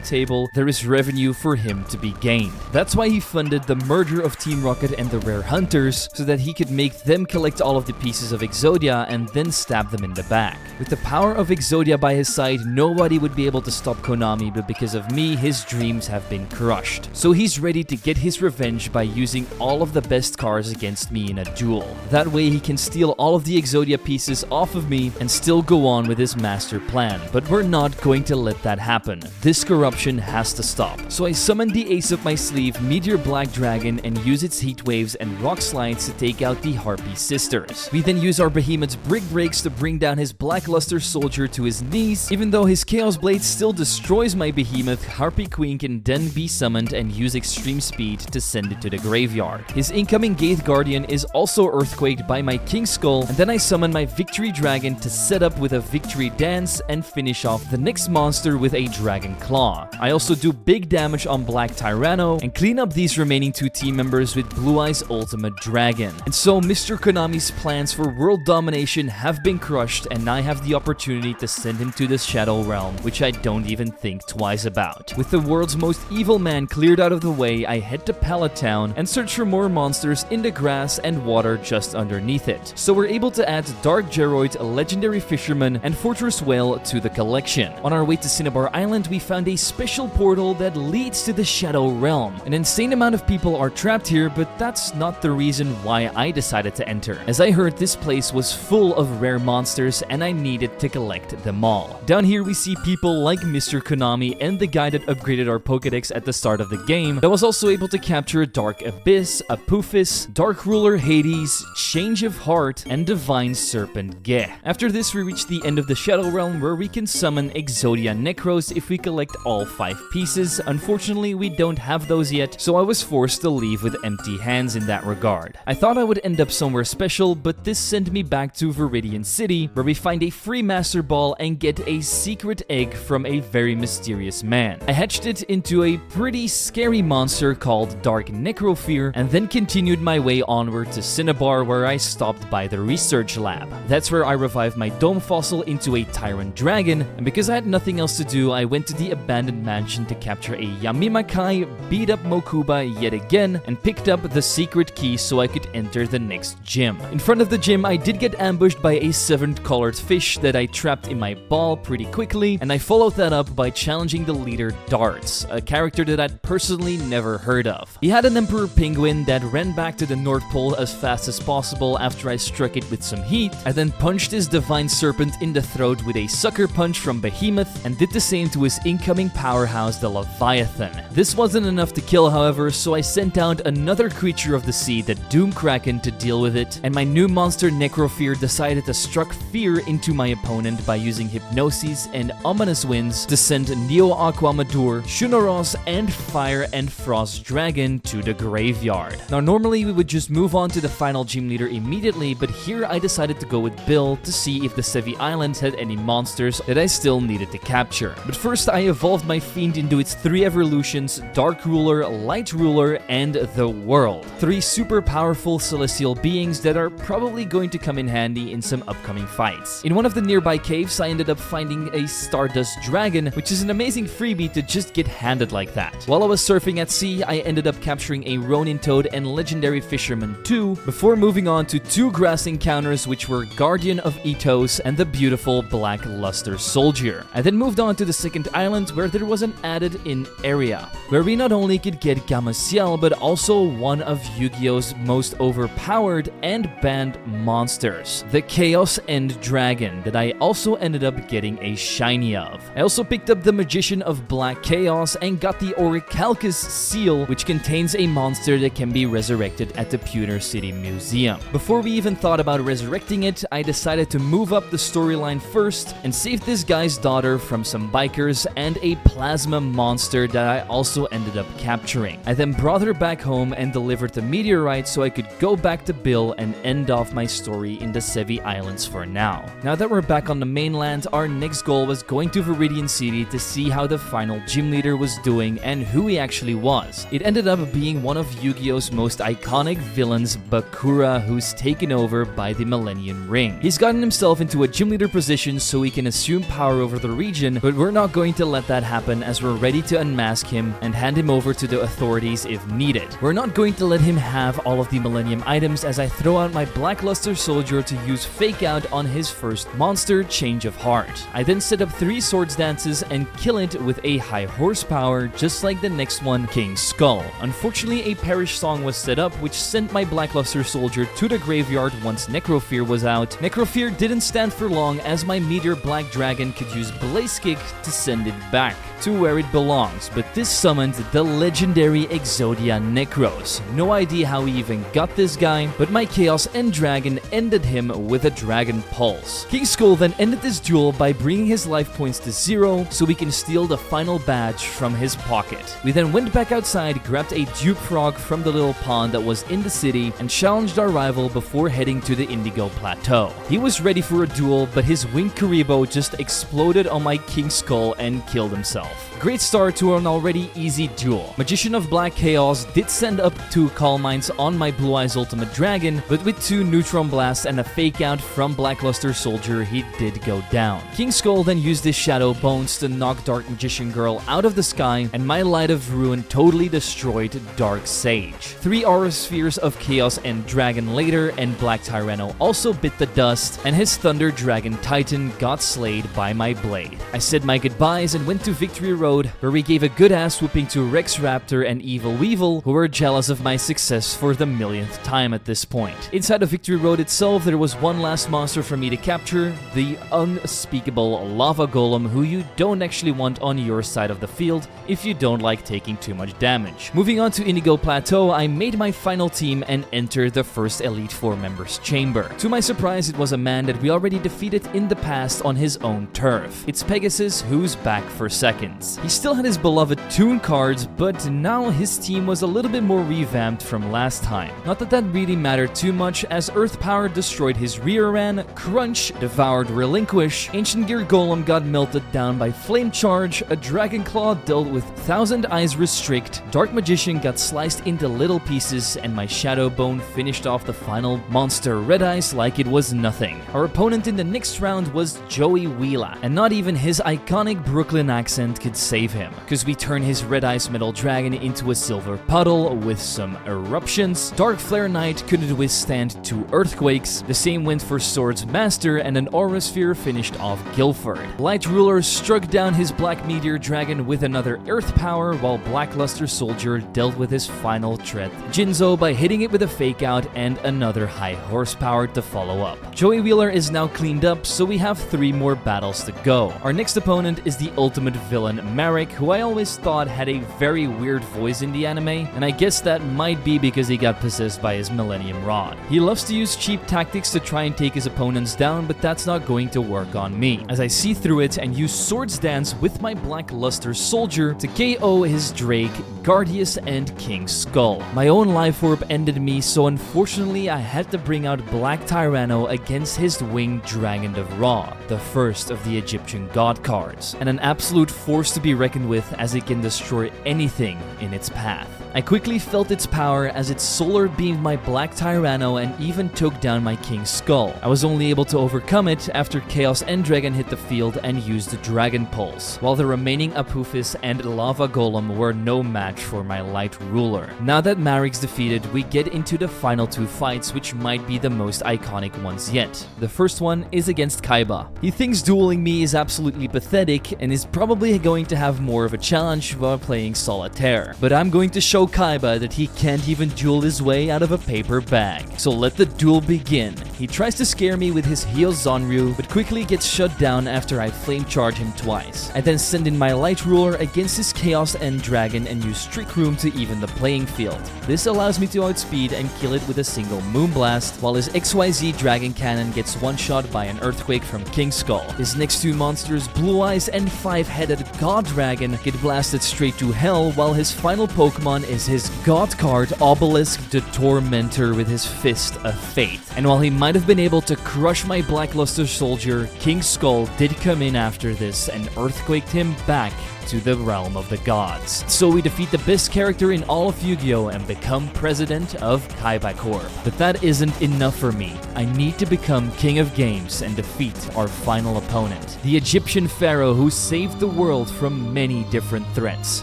table, there is revenue for him to be gained. That's why he funded the merger of Team Rocket and the Rare Hunters, so that he could make them collect all of the pieces of Exodia and then stab them in the back. With the power of Exodia by his side, nobody would be able to stop Konami, but because of me, his dreams have been crushed. So he's ready to get his revenge by using all of the best cards against me in a duel. That way he can steal all of the Exodia pieces off of me and still go on with his master plan. But we're not going to let that happen. This corruption has to stop. So I summoned the ace up my sleeve, Meteor Black Dragon, and use its heat waves and rock slides to take out the Harpy sisters. We then use our Behemoth's Brick Breaks to bring down his Blackluster Soldier to his knees. Even though his Chaos Blade still destroys my Behemoth, Harpy Queen can then be summoned and use extreme speed to send it to the graveyard. His incoming Gate Guardian is also earthquaked by my King Skull, and then I summon my Victory Dragon to set up with a Victory Dance and finish off the next monster with a Dragon Claw. I also do big damage on Black Tyranno and clean up these remaining 2 team members with Blue Eyes Ultimate Dragon. And so Mr. Konami's plans for world domination have been crushed, and I have the opportunity to send him to the Shadow Realm, which I don't even think twice about. With the world's most evil man cleared out of the way, I head to Pallet Town and search for more monsters in the grass and water just underneath it. So we're able to add Dark Geroid, a Legendary Fisherman, and Fortress Whale to the collection. On our way to Cinnabar Island, we found a special portal that leads to the Shadow Realm. An insane amount of people are trapped here, but that's not the reason why I decided to enter, as I heard this place was full of rare monsters and I needed to collect them all. Down here we see people like Mr. Konami and the guy that upgraded our Pokedex at the start of the game that was also able to capture Dark Abyss, Apophis, Dark Ruler Hades, Change of Heart, and Divine Serpent Ge. After this, we reach the end of the Shadow Realm where we can summon Exodia Necros if we collect all 5 pieces. Unfortunately, we don't have those yet, so I was forced to leave with empty hands in that regard. I thought I would end up somewhere special, but this sent me back to Viridian City, where we find a free Master Ball and get a secret egg from a very mysterious man. I hatched it into a pretty scary monster called Dark Necrofear, and then continued my way onward to Cinnabar, where I stopped by the research lab. That's where I revived my Dome Fossil into a Tyrant Dragon, and because I had nothing else to do, I went to the abandoned mansion to capture a Yamimakai, beat up Mokuba yet again, and picked up the secret key so I could enter the next gym. In front of the gym, I did get ambushed by a 7th colored fish that I trapped in my ball pretty quickly, and I followed that up by challenging the leader Darts, a character that I'd personally never heard of. He had an Emperor Penguin that ran back to the North Pole as fast as possible after I struck it with some heat. I then punched his Divine Serpent in the throat with a Sucker Punch from Behemoth and did the same to his incoming powerhouse, the Leviathan. This wasn't enough to kill, however, so I sent out another creature of the sea, the Doom Kraken, to deal with it, and my new monster Necrofear decided to struck fear into my opponent by using Hypnosis and Ominous Winds to send Neo Aqua Madur, Shunoros, and Fire and Frost Dragon to the graveyard. Now normally we would just move on to the final gym leader immediately, but here I decided to go with Bill to see if the Sevii Islands had any monsters that I still needed to capture. But first I evolved my fiend into its 3 evolutions: Dark Ruler, Light Ruler, and the World. 3 super powerful celestial beings that are probably going to come in handy in some upcoming fights. In one of the nearby caves I ended up finding a Stardust Dragon, which is an amazing freebie to just get handed like that. While I was surfing at sea, I ended up capturing a Ronin Toad and Legendary Fisherman 2, before moving on to 2 grass encounters, which were Guardian of Ethos and the beautiful Black Luster Soldier. I then moved on to the second island, where there was an added-in area, where we not only could get Gameciel, but also one of Yu-Gi-Oh's most overpowered and banned monsters, the Chaos End Dragon, that I also ended up getting a shiny of. I also picked up the Magician of Black Chaos and got the Orichalcus Seal, which contains a monster that can be resurrected at the Pewter City Museum. Before we even thought about resurrecting it, I decided to move up the storyline first and save this guy's daughter from some bikers and a plasma monster that I also ended up capturing. I then brought her back home and delivered the meteorite so I could go back to Bill and end off my story in the Sevii Islands for now. Now that we're back on the mainland, our next goal was going to Viridian City to see how the final gym leader was doing and who he actually was. It ended up being one of Yu-Gi-Oh's most iconic villains, Bakura, who's taken over by the Millennium Ring. He's gotten himself into a gym leader position so he can assume power over the region, but we're not going to let that happen, as we're ready to unmask him and hand him over to the authorities if needed. We're not going to let him have all of the Millennium items, as I throw out my Black Luster Soldier to use Fake Out on his first monster, Change of Heart. I then set up 3 Swords Dances and kill it with a high horsepower, just like the next one, King Skull. Unfortunately, a Perish Song was set up, which sent my Black Luster Soldier to the graveyard once Necrofear was out. Necrofear didn't stand for long, as my Meteor Black Dragon could use Blaze Kick to send it back to where it belongs, but this summoned the legendary Exodia Necros. No idea how he even got this guy, but my Chaos End Dragon ended him with a Dragon Pulse. King Skull then ended this duel by bringing his life points to 0 so we can steal the final badge from his pocket. We then went back outside, grabbed a Dupe Frog from the little pond that was in the city, and challenged our rival before heading to the Indigo Plateau. He was ready for a duel, but his Winged Karibo just exploded on my King Skull and killed himself. Great start to an already easy duel. Magician of Black Chaos did send up 2 Calm Minds on my Blue Eyes Ultimate Dragon, but with 2 Neutron Blasts and a Fake Out from Black Luster Soldier, he did go down. King Skull then used his Shadow Bones to knock Dark Magician Girl out of the sky, and my Light of Ruin totally destroyed Dark Sage. 3 Aura Spheres of Chaos and Dragon later, and Black Tyranno also bit the dust, and his Thunder Dragon Titan got slayed by my blade. I said my goodbyes and went to Victory Road, where we gave a good ass whooping to Rex Raptor and Evil Weevil, who were jealous of my success for the millionth time at this point. Inside of Victory Road itself, there was one last monster for me to capture, the unspeakable Lava Golem, who you don't actually want on your side of the field if you don't like taking too much damage. Moving on to Indigo Plateau, I made my final team and entered the first Elite 4 members chamber. To my surprise, it was a man that we already defeated in the past on his own turf. It's Pegasus, who's back for seconds. He still had his beloved Toon cards, but now his team was a little bit more revamped from last time. Not that that really mattered too much, as Earth Power destroyed his rear ran, Crunch devoured Relinquish, Ancient Gear Golem got melted down by Flame Charge, a Dragon Claw dealt with Thousand Eyes Restrict, Dark Magician got sliced into little pieces, and my Shadow Bone finished off the final monster Red Eyes like it was nothing. Our opponent in the next round was Joey Wheela, and not even his iconic Brooklyn accent that could save him, because we turn his red ice metal dragon into a silver puddle with some eruptions. Dark Flare Knight couldn't withstand 2 earthquakes, the same went for Sword's Master, and an Aura Sphere finished off Guilford. Light Ruler struck down his Black Meteor Dragon with another Earth Power, while Black Luster Soldier dealt with his final threat, Jinzo, by hitting it with a Fake Out and another high horsepower to follow up. Joey Wheeler is now cleaned up, so we have 3 more battles to go. Our next opponent is the ultimate villain, Marik, who I always thought had a very weird voice in the anime, and I guess that might be because he got possessed by his Millennium Rod. He loves to use cheap tactics to try and take his opponents down, but that's not going to work on me, as I see through it and use Swords Dance with my Black Luster Soldier to KO his Drake, Guardius, and King Skull. My own Life Orb ended me, so unfortunately I had to bring out Black Tyranno against his Winged Dragon of Ra, the first of the Egyptian god cards, and an absolute force to be reckoned with as it can destroy anything in its path. I quickly felt its power as it solar beamed my Black Tyranno and even took down my King Skull. I was only able to overcome it after Chaos End-Dragon hit the field and used the Dragon Pulse, while the remaining Apophis and Lava Golem were no match for my Light Ruler. Now that Marik's defeated, we get into the final 2 fights, which might be the most iconic ones yet. The first one is against Kaiba. He thinks dueling me is absolutely pathetic and is probably going to have more of a challenge while playing Solitaire, but I'm going to show Kaiba that he can't even duel his way out of a paper bag. So let the duel begin. He tries to scare me with his Hyo Zanryu, but quickly gets shut down after I flame charge him twice. I then send in my Light Ruler against his Chaos End Dragon and use Trick Room to even the playing field. This allows me to outspeed and kill it with a single Moonblast, while his XYZ Dragon Cannon gets one-shot by an Earthquake from King Skull. His next 2 monsters, Blue Eyes and 5-headed God Dragon, get blasted straight to hell, while his final Pokemon is his God card, Obelisk the Tormentor, with his Fist of Fate. And while he might have been able to crush my Black Luster Soldier, King Skull did come in after this and earthquaked him back to the realm of the gods. So we defeat the best character in all of Yu-Gi-Oh! And become president of Kaiba Corp. But that isn't enough for me. I need to become king of games and defeat our final opponent, the Egyptian pharaoh who saved the world from many different threats.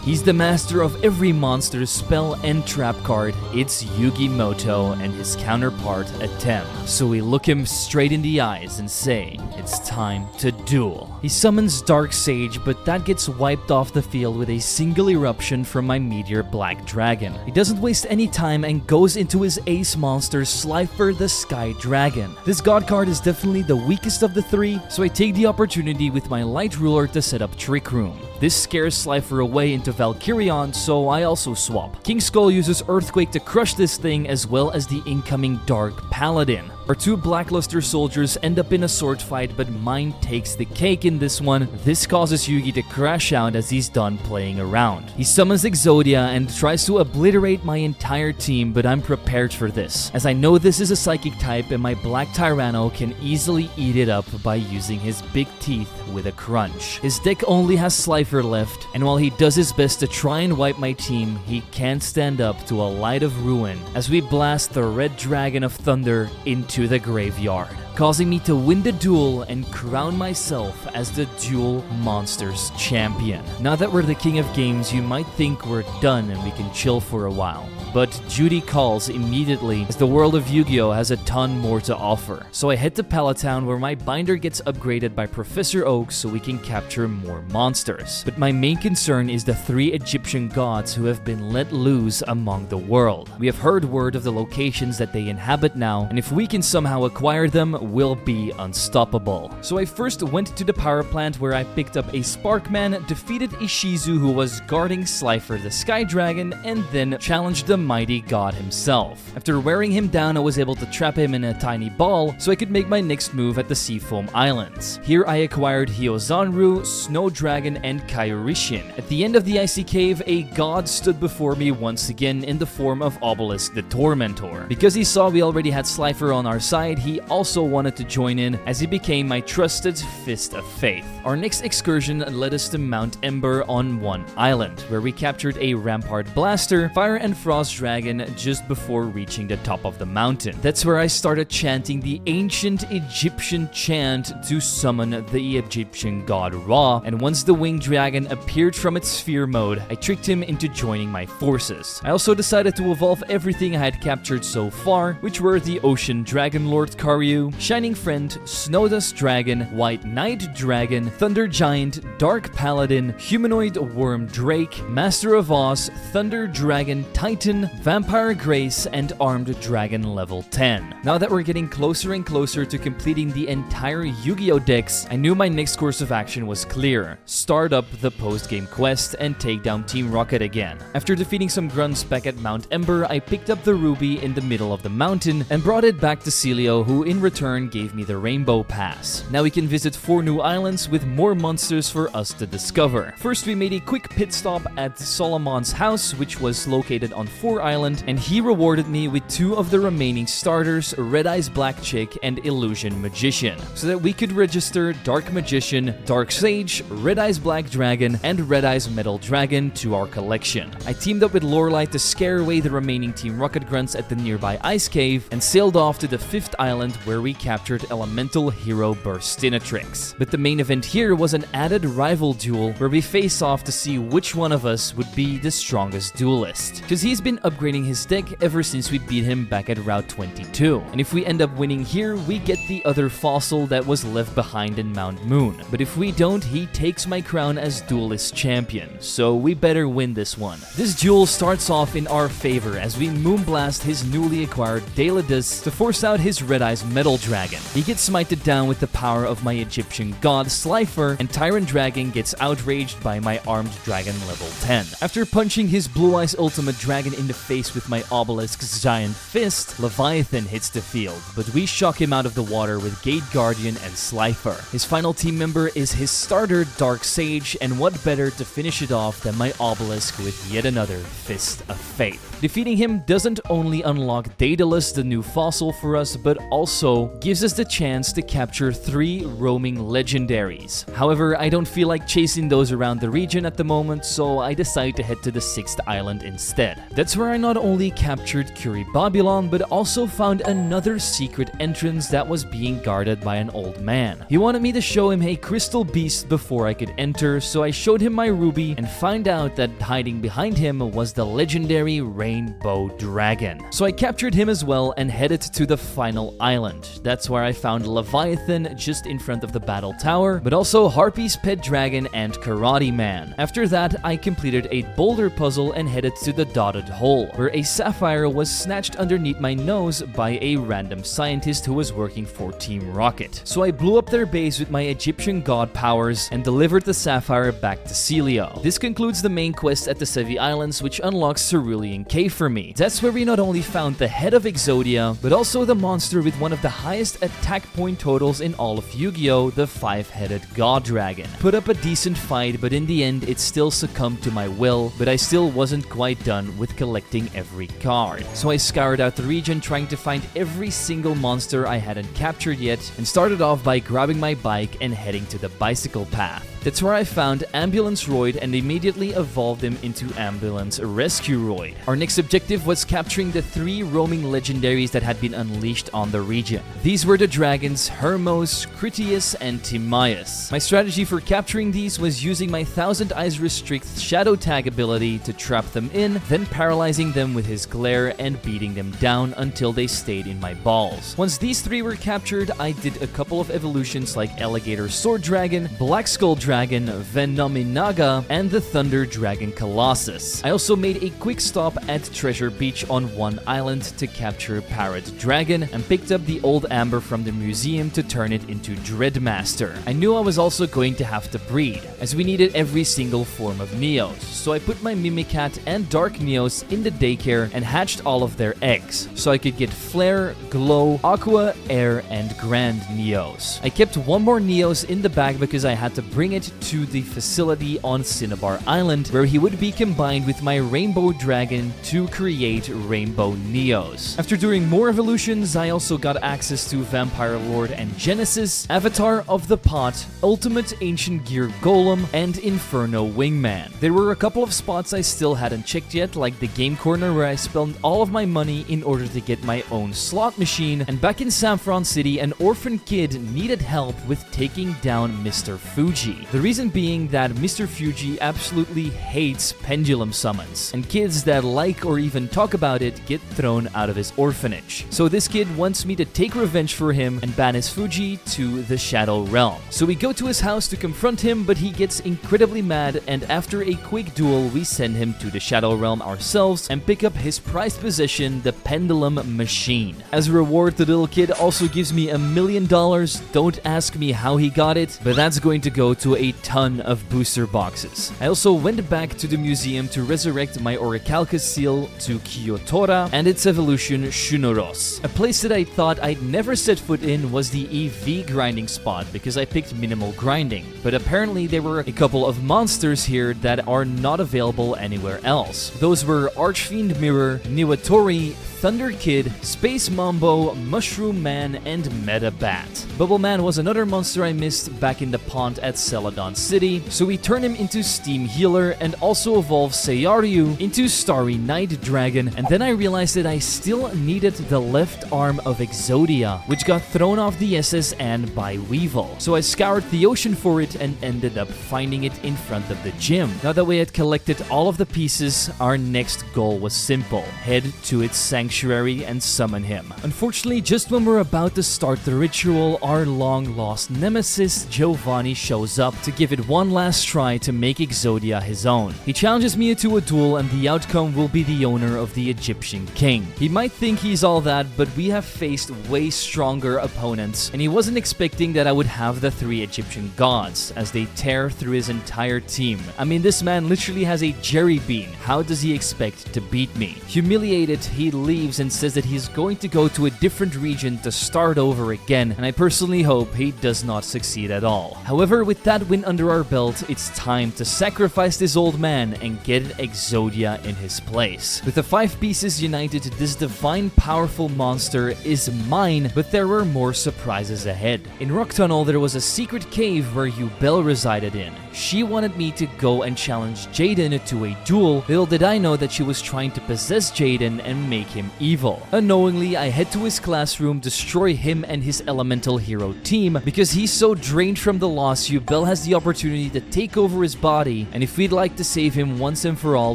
He's the master of every monster, spell, and trap card. It's Yugi Moto and his counterpart, Atem. So we look him straight in the eyes and say, it's time to duel. He summons Dark Sage, but that gets wiped off the field with a single eruption from my Meteor Black Dragon. He doesn't waste any time and goes into his ace monster, Slifer the Sky Dragon. This god card is definitely the weakest of the 3, so I take the opportunity with my Light Ruler to set up Trick Room. This scares Slifer away into Valkyrion, so I also swap. King Skull uses Earthquake to crush this thing, as well as the incoming Dark Paladin. Our 2 Black Luster Soldiers end up in a sword fight, but mine takes the cake in this one. This causes Yugi to crash out as he's done playing around. He summons Exodia and tries to obliterate my entire team, but I'm prepared for this, as I know this is a psychic type and my Black Tyranno can easily eat it up by using his big teeth with a crunch. His deck only has Slifer left, and while he does his best to try and wipe my team, he can't stand up to a Light of Ruin as we blast the Red Dragon of Thunder into the graveyard, causing me to win the duel and crown myself as the Duel Monsters champion. Now that we're the king of games, you might think we're done and we can chill for a while. But duty calls immediately, as the world of Yu-Gi-Oh! Has a ton more to offer. So I head to Palatown, where my binder gets upgraded by Professor Oak so we can capture more monsters. But my main concern is the 3 Egyptian gods who have been let loose among the world. We have heard word of the locations that they inhabit now, and if we can somehow acquire them, we'll be unstoppable. So I first went to the power plant, where I picked up a Sparkman, defeated Ishizu, who was guarding Slifer the Sky Dragon, and then challenged the mighty god himself. After wearing him down, I was able to trap him in a tiny ball so I could make my next move at the Seafoam Islands. Here I acquired Hyo Zanryu, Snow Dragon, and Kairishin. At the end of the icy cave, a god stood before me once again in the form of Obelisk the Tormentor. Because he saw we already had Slifer on our side, he also wanted to join in as he became my trusted Fist of Faith. Our next excursion led us to Mount Ember on one island, where we captured a Rampart Blaster, Fire and Frost Dragon just before reaching the top of the mountain. That's where I started chanting the ancient Egyptian chant to summon the Egyptian god Ra, and once the winged dragon appeared from its sphere mode, I tricked him into joining my forces. I also decided to evolve everything I had captured so far, which were the Ocean Dragon Lord Karyu, Shining Friend, Snowdust Dragon, White Knight Dragon, Thunder Giant, Dark Paladin, Humanoid Worm Drake, Master of Oz, Thunder Dragon Titan, Vampire Grace, and Armed Dragon level 10. Now that we're getting closer and closer to completing the entire Yu-Gi-Oh decks, I knew my next course of action was clear. Start up the post-game quest and take down Team Rocket again. After defeating some grunts back at Mount Ember, I picked up the ruby in the middle of the mountain and brought it back to Celio, who in return gave me the Rainbow Pass. Now we can visit 4 new islands with more monsters for us to discover. First, we made a quick pit stop at Solomon's house, which was located on 4 Island, and he rewarded me with 2 of the remaining starters, Red Eyes Black Chick and Illusion Magician, so that we could register Dark Magician, Dark Sage, Red Eyes Black Dragon, and Red Eyes Metal Dragon to our collection. I teamed up with Lorelei to scare away the remaining Team Rocket grunts at the nearby ice cave and sailed off to the 5th island, where we captured Elemental Hero Burstinatrix. But the main event here was an added rival duel where we face off to see which one of us would be the strongest duelist, because he's been upgrading his deck ever since we beat him back at Route 22. And if we end up winning here, we get the other fossil that was left behind in Mount Moon. But if we don't, he takes my crown as duelist champion, so we better win this one. This duel starts off in our favor as we moonblast his newly acquired Daedalus to force out his Red Eyes Metal Dragon. He gets smited down with the power of my Egyptian god Slifer, and Tyrant Dragon gets outraged by my Armed Dragon level 10. After punching his Blue Eyes Ultimate Dragon in the face with my Obelisk's Giant Fist, Leviathan hits the field, but we shock him out of the water with Gate Guardian and Slifer. His final team member is his starter Dark Sage, and what better to finish it off than my Obelisk with yet another Fist of Fate. Defeating him doesn't only unlock Daedalus, the new fossil, for us, but also gives us the chance to capture 3 roaming legendaries. However, I don't feel like chasing those around the region at the moment, so I decide to head to the 6th island instead. That's where I not only captured Curie Babylon, but also found another secret entrance that was being guarded by an old man. He wanted me to show him a crystal beast before I could enter, so I showed him my ruby and find out that hiding behind him was the legendary Rainbow Dragon. So I captured him as well and headed to the final island. That's where I found Leviathan just in front of the battle tower, but also Harpy's pet dragon and Karate Man. After that, I completed a boulder puzzle and headed to the dotted hole, where a sapphire was snatched underneath my nose by a random scientist who was working for Team Rocket. So I blew up their base with my Egyptian god powers and delivered the sapphire back to Celio. This concludes the main quest at the Sevii Islands, which unlocks Cerulean Cave for me. That's where we not only found the head of Exodia, but also the monster with one of the highest attack point totals in all of Yu-Gi-Oh!, the 5-headed God Dragon. Put up a decent fight, but in the end it still succumbed to my will, but I still wasn't quite done with collecting every card. So I scoured out the region trying to find every single monster I hadn't captured yet, and started off by grabbing my bike and heading to the bicycle path. That's where I found Ambulance Roid and immediately evolved him into Ambulance Rescue Roid. Our next objective was capturing the 3 roaming legendaries that had been unleashed on the region. These were the dragons Hermos, Critias, and Timaeus. My strategy for capturing these was using my Thousand Eyes Restrict Shadow Tag ability to trap them in, then paralyzing them with his glare and beating them down until they stayed in my balls. Once these 3 were captured, I did a couple of evolutions like Alligator Sword Dragon, Black Skull Dragon, Venominaga, and the Thunder Dragon Colossus. I also made a quick stop at Treasure Beach on one island to capture Parrot Dragon and picked up the old amber from the museum to turn it into Dreadmaster. I knew I was also going to have to breed, as we needed every single form of Neos, so I put my Mimicat and Dark Neos in the daycare and hatched all of their eggs, so I could get Flare, Glow, Aqua, Air, and Grand Neos. I kept one more Neos in the bag because I had to bring it to the facility on Cinnabar Island, where he would be combined with my Rainbow Dragon to create Rainbow Neos. After doing more evolutions, I also got access to Vampire Lord and Genesis, Avatar of the Pot, Ultimate Ancient Gear Golem, and Inferno Wingman. There were a couple of spots I still hadn't checked yet, like the game corner where I spent all of my money in order to get my own slot machine, and back in Saffron City, an orphan kid needed help with taking down Mr. Fuji. The reason being that Mr. Fuji absolutely hates pendulum summons, and kids that like or even talk about it get thrown out of his orphanage. So this kid wants me to take revenge for him and banish Fuji to the Shadow Realm. So we go to his house to confront him, but he gets incredibly mad, and after a quick duel, we send him to the Shadow Realm ourselves and pick up his prized possession, the Pendulum Machine. As a reward, the little kid also gives me $1 million. Don't ask me how he got it, but that's going to go to a ton of booster boxes. I also went back to the museum to resurrect my Orichalcus seal to Kyotora and its evolution Shunoros. A place that I thought I'd never set foot in was the EV grinding spot because I picked minimal grinding, but apparently there were a couple of monsters here that are not available anywhere else. Those were Archfiend Mirror, Niwatori, Thunder Kid, Space Mambo, Mushroom Man, and Meta Bat. Bubble Man was another monster I missed back in the pond at Celadon City, so we turn him into Steam Healer and also evolve Seiyaryu into Starry Night Dragon, and then I realized that I still needed the left arm of Exodia, which got thrown off the SS Anne by Weevil. So I scoured the ocean for it and ended up finding it in front of the gym. Now that we had collected all of the pieces, our next goal was simple: head to its sanctuary and summon him. Unfortunately, just when we're about to start the ritual, our long-lost nemesis Giovanni shows up to give it one last try to make Exodia his own. He challenges me to a duel, and the outcome will be the owner of the Egyptian king. He might think he's all that, but we have faced way stronger opponents, and he wasn't expecting that I would have the 3 Egyptian gods, as they tear through his entire team. I mean, this man literally has a jerry bean. How does he expect to beat me? Humiliated, he leaves and says that he's going to go to a different region to start over again, and I personally hope he does not succeed at all. However, with that win under our belt, it's time to sacrifice this old man and get Exodia in his place. With the 5 pieces united, this divine powerful monster is mine, but there were more surprises ahead. In Rock Tunnel, there was a secret cave where Yubel resided in. She wanted me to go and challenge Jaden to a duel. Little did I know that she was trying to possess Jaden and make him evil. Unknowingly, I head to his classroom, destroy him and his elemental hero team. Because he's so drained from the loss, Yubel has the opportunity to take over his body, and if we'd like to save him once and for all,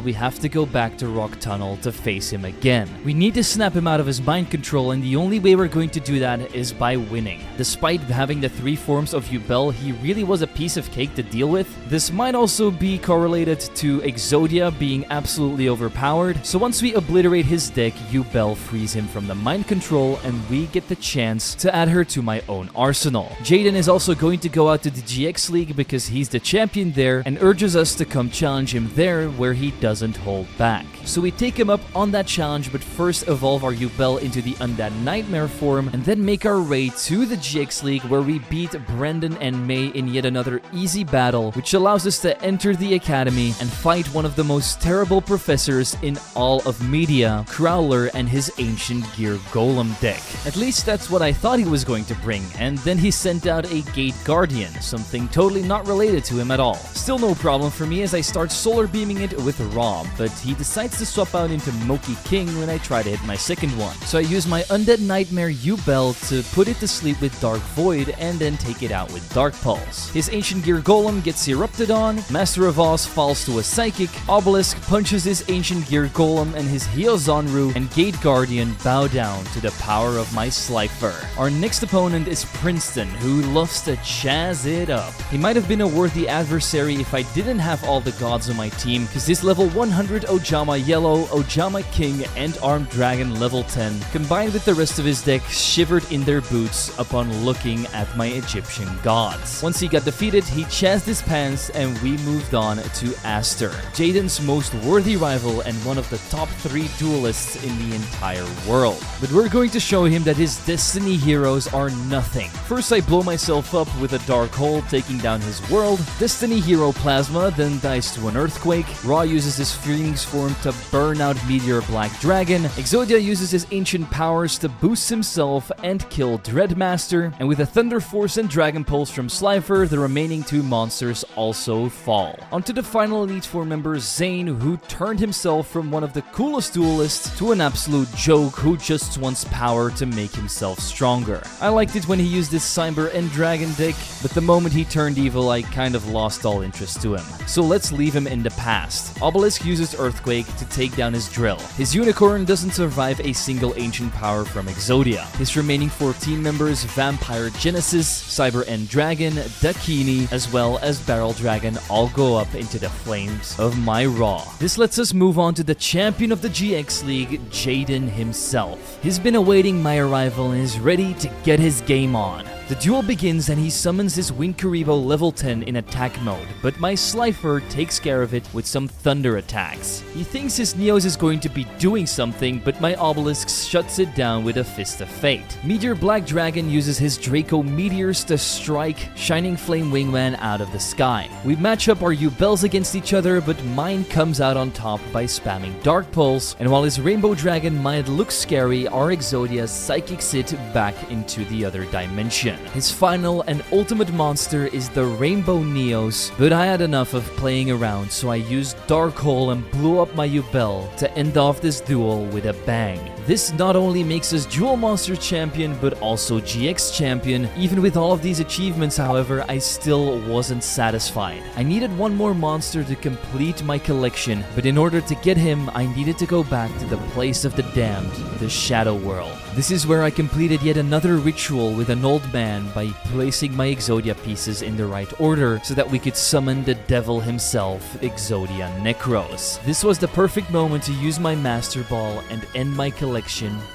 we have to go back to Rock Tunnel to face him again. We need to snap him out of his mind control, and the only way we're going to do that is by winning. Despite having the 3 forms of Yubel, he really was a piece of cake to deal with. This might also be correlated to Exodia being absolutely overpowered, so once we obliterate his deck, Yubel frees him from the mind control, and we get the chance to add her to my own arsenal. Jaden is also going to go out to the GX League because he's the champion there, and urges us to come challenge him there where he doesn't hold back. So we take him up on that challenge, but first evolve our Yubel into the Undead Nightmare form, and then make our way to the GX League where we beat Brendan and May in yet another easy battle, which allows us to enter the academy and fight one of the most terrible professors in all of media, Crowler and his Ancient Gear Golem deck. At least that's what I thought he was going to bring, and then he sent out a Gate Guardian, something totally not related to him at all. Still no problem for me as I start solar beaming it with Rob, but he decides to swap out into Moki King when I try to hit my second one. So I use my Undead Nightmare Yubel to put it to sleep with Dark Void and then take it out with Dark Pulse. His Ancient Gear Golem gets erupted on, Master of Oz falls to a Psychic, Obelisk punches his Ancient Gear Golem, and his Hyozanru and Gate Guardian bow down to the power of my Slifer. Our next opponent is Princeton, who loves to jazz it up. He might have been a worthy adversary if I didn't have all the gods on my team, because this level 100 Ojama Yellow, Ojama King, and Armed Dragon level 10, combined with the rest of his deck, shivered in their boots upon looking at my Egyptian gods. Once he got defeated, he chazzed his pants, and we moved on to Aster, Jaden's most worthy rival and one of the top 3 duelists in the entire world. But we're going to show him that his Destiny heroes are nothing. First, I blow myself up with a Dark Hole, taking down down his world. Destiny Hero Plasma then dies to an earthquake. Ra uses his Phoenix form to burn out Meteor Black Dragon. Exodia uses his ancient powers to boost himself and kill Dreadmaster. And with a Thunder Force and Dragon Pulse from Slifer, the remaining 2 monsters also fall. Onto the final Elite Four member, Zane, who turned himself from one of the coolest duelists to an absolute joke who just wants power to make himself stronger. I liked it when he used his Cyber and Dragon deck, but the moment he turned evil, I kind of lost all interest to him. So let's leave him in the past. Obelisk uses Earthquake to take down his Drill. His Unicorn doesn't survive a single ancient power from Exodia. His remaining 4 team members, Vampire Genesis, Cyber End Dragon, Dakini, as well as Barrel Dragon, all go up into the flames of my Ra. This lets us move on to the champion of the GX League, Jaden himself. He's been awaiting my arrival and is ready to get his game on. The duel begins and he summons his Winkaribo level 10 in attack mode, but my Slifer takes care of it with some thunder attacks. He thinks his Neos is going to be doing something, but my Obelisk shuts it down with a Fist of Fate. Meteor Black Dragon uses his Draco Meteors to strike Shining Flame Wingman out of the sky. We match up our Yubels against each other, but mine comes out on top by spamming Dark Pulse, and while his Rainbow Dragon might look scary, our Exodia psychics it back into the other dimension. His final and ultimate monster is the Rainbow Neos, but I had enough of playing around, so I used Dark Hole and blew up my Yubel to end off this duel with a bang. This not only makes us Duel Monster Champion, but also GX Champion. Even with all of these achievements, however, I still wasn't satisfied. I needed one more monster to complete my collection, but in order to get him, I needed to go back to the place of the damned, the Shadow World. This is where I completed yet another ritual with an old man by placing my Exodia pieces in the right order so that we could summon the devil himself, Exodia Necros. This was the perfect moment to use my Master Ball and end my collection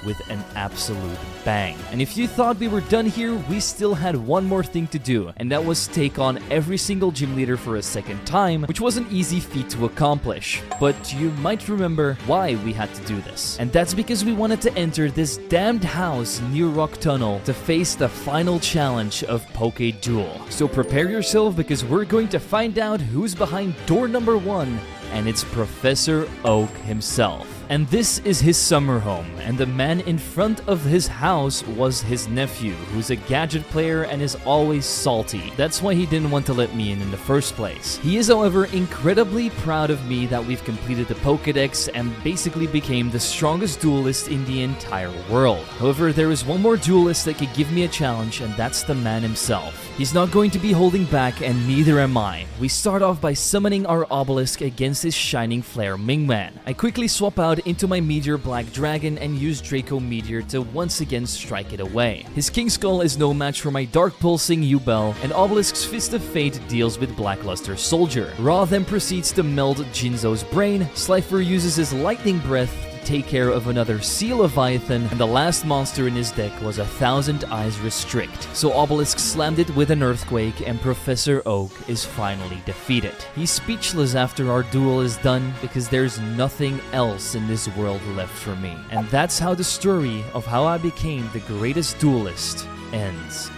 with an absolute bang. And if you thought we were done here, we still had one more thing to do, and that was take on every single gym leader for a second time, which was an easy feat to accomplish. But you might remember why we had to do this. And that's because we wanted to enter this damned house near Rock Tunnel to face the final challenge of Poke-Duel. So prepare yourself because we're going to find out who's behind door number 1, and it's Professor Oak himself. And this is his summer home, and the man in front of his house was his nephew, who's a gadget player and is always salty. That's why he didn't want to let me in the first place. He is, however, incredibly proud of me that we've completed the Pokédex and basically became the strongest duelist in the entire world. However, there is one more duelist that could give me a challenge, and that's the man himself. He's not going to be holding back, and neither am I. We start off by summoning our Obelisk against his Shining Flare Mingman. I quickly swap out into my Meteor Black Dragon and use Draco Meteor to once again strike it away. His King Skull is no match for my Dark Pulsing Yubel, and Obelisk's Fist of Fate deals with Blackluster Soldier. Ra then proceeds to meld Jinzo's brain, Slifer uses his Lightning Breath to take care of another Sea Leviathan, and the last monster in his deck was a Thousand Eyes Restrict. So Obelisk slammed it with an Earthquake, and Professor Oak is finally defeated. He's speechless after our duel is done because there's nothing else in this world left for me. And that's how the story of how I became the greatest duelist ends.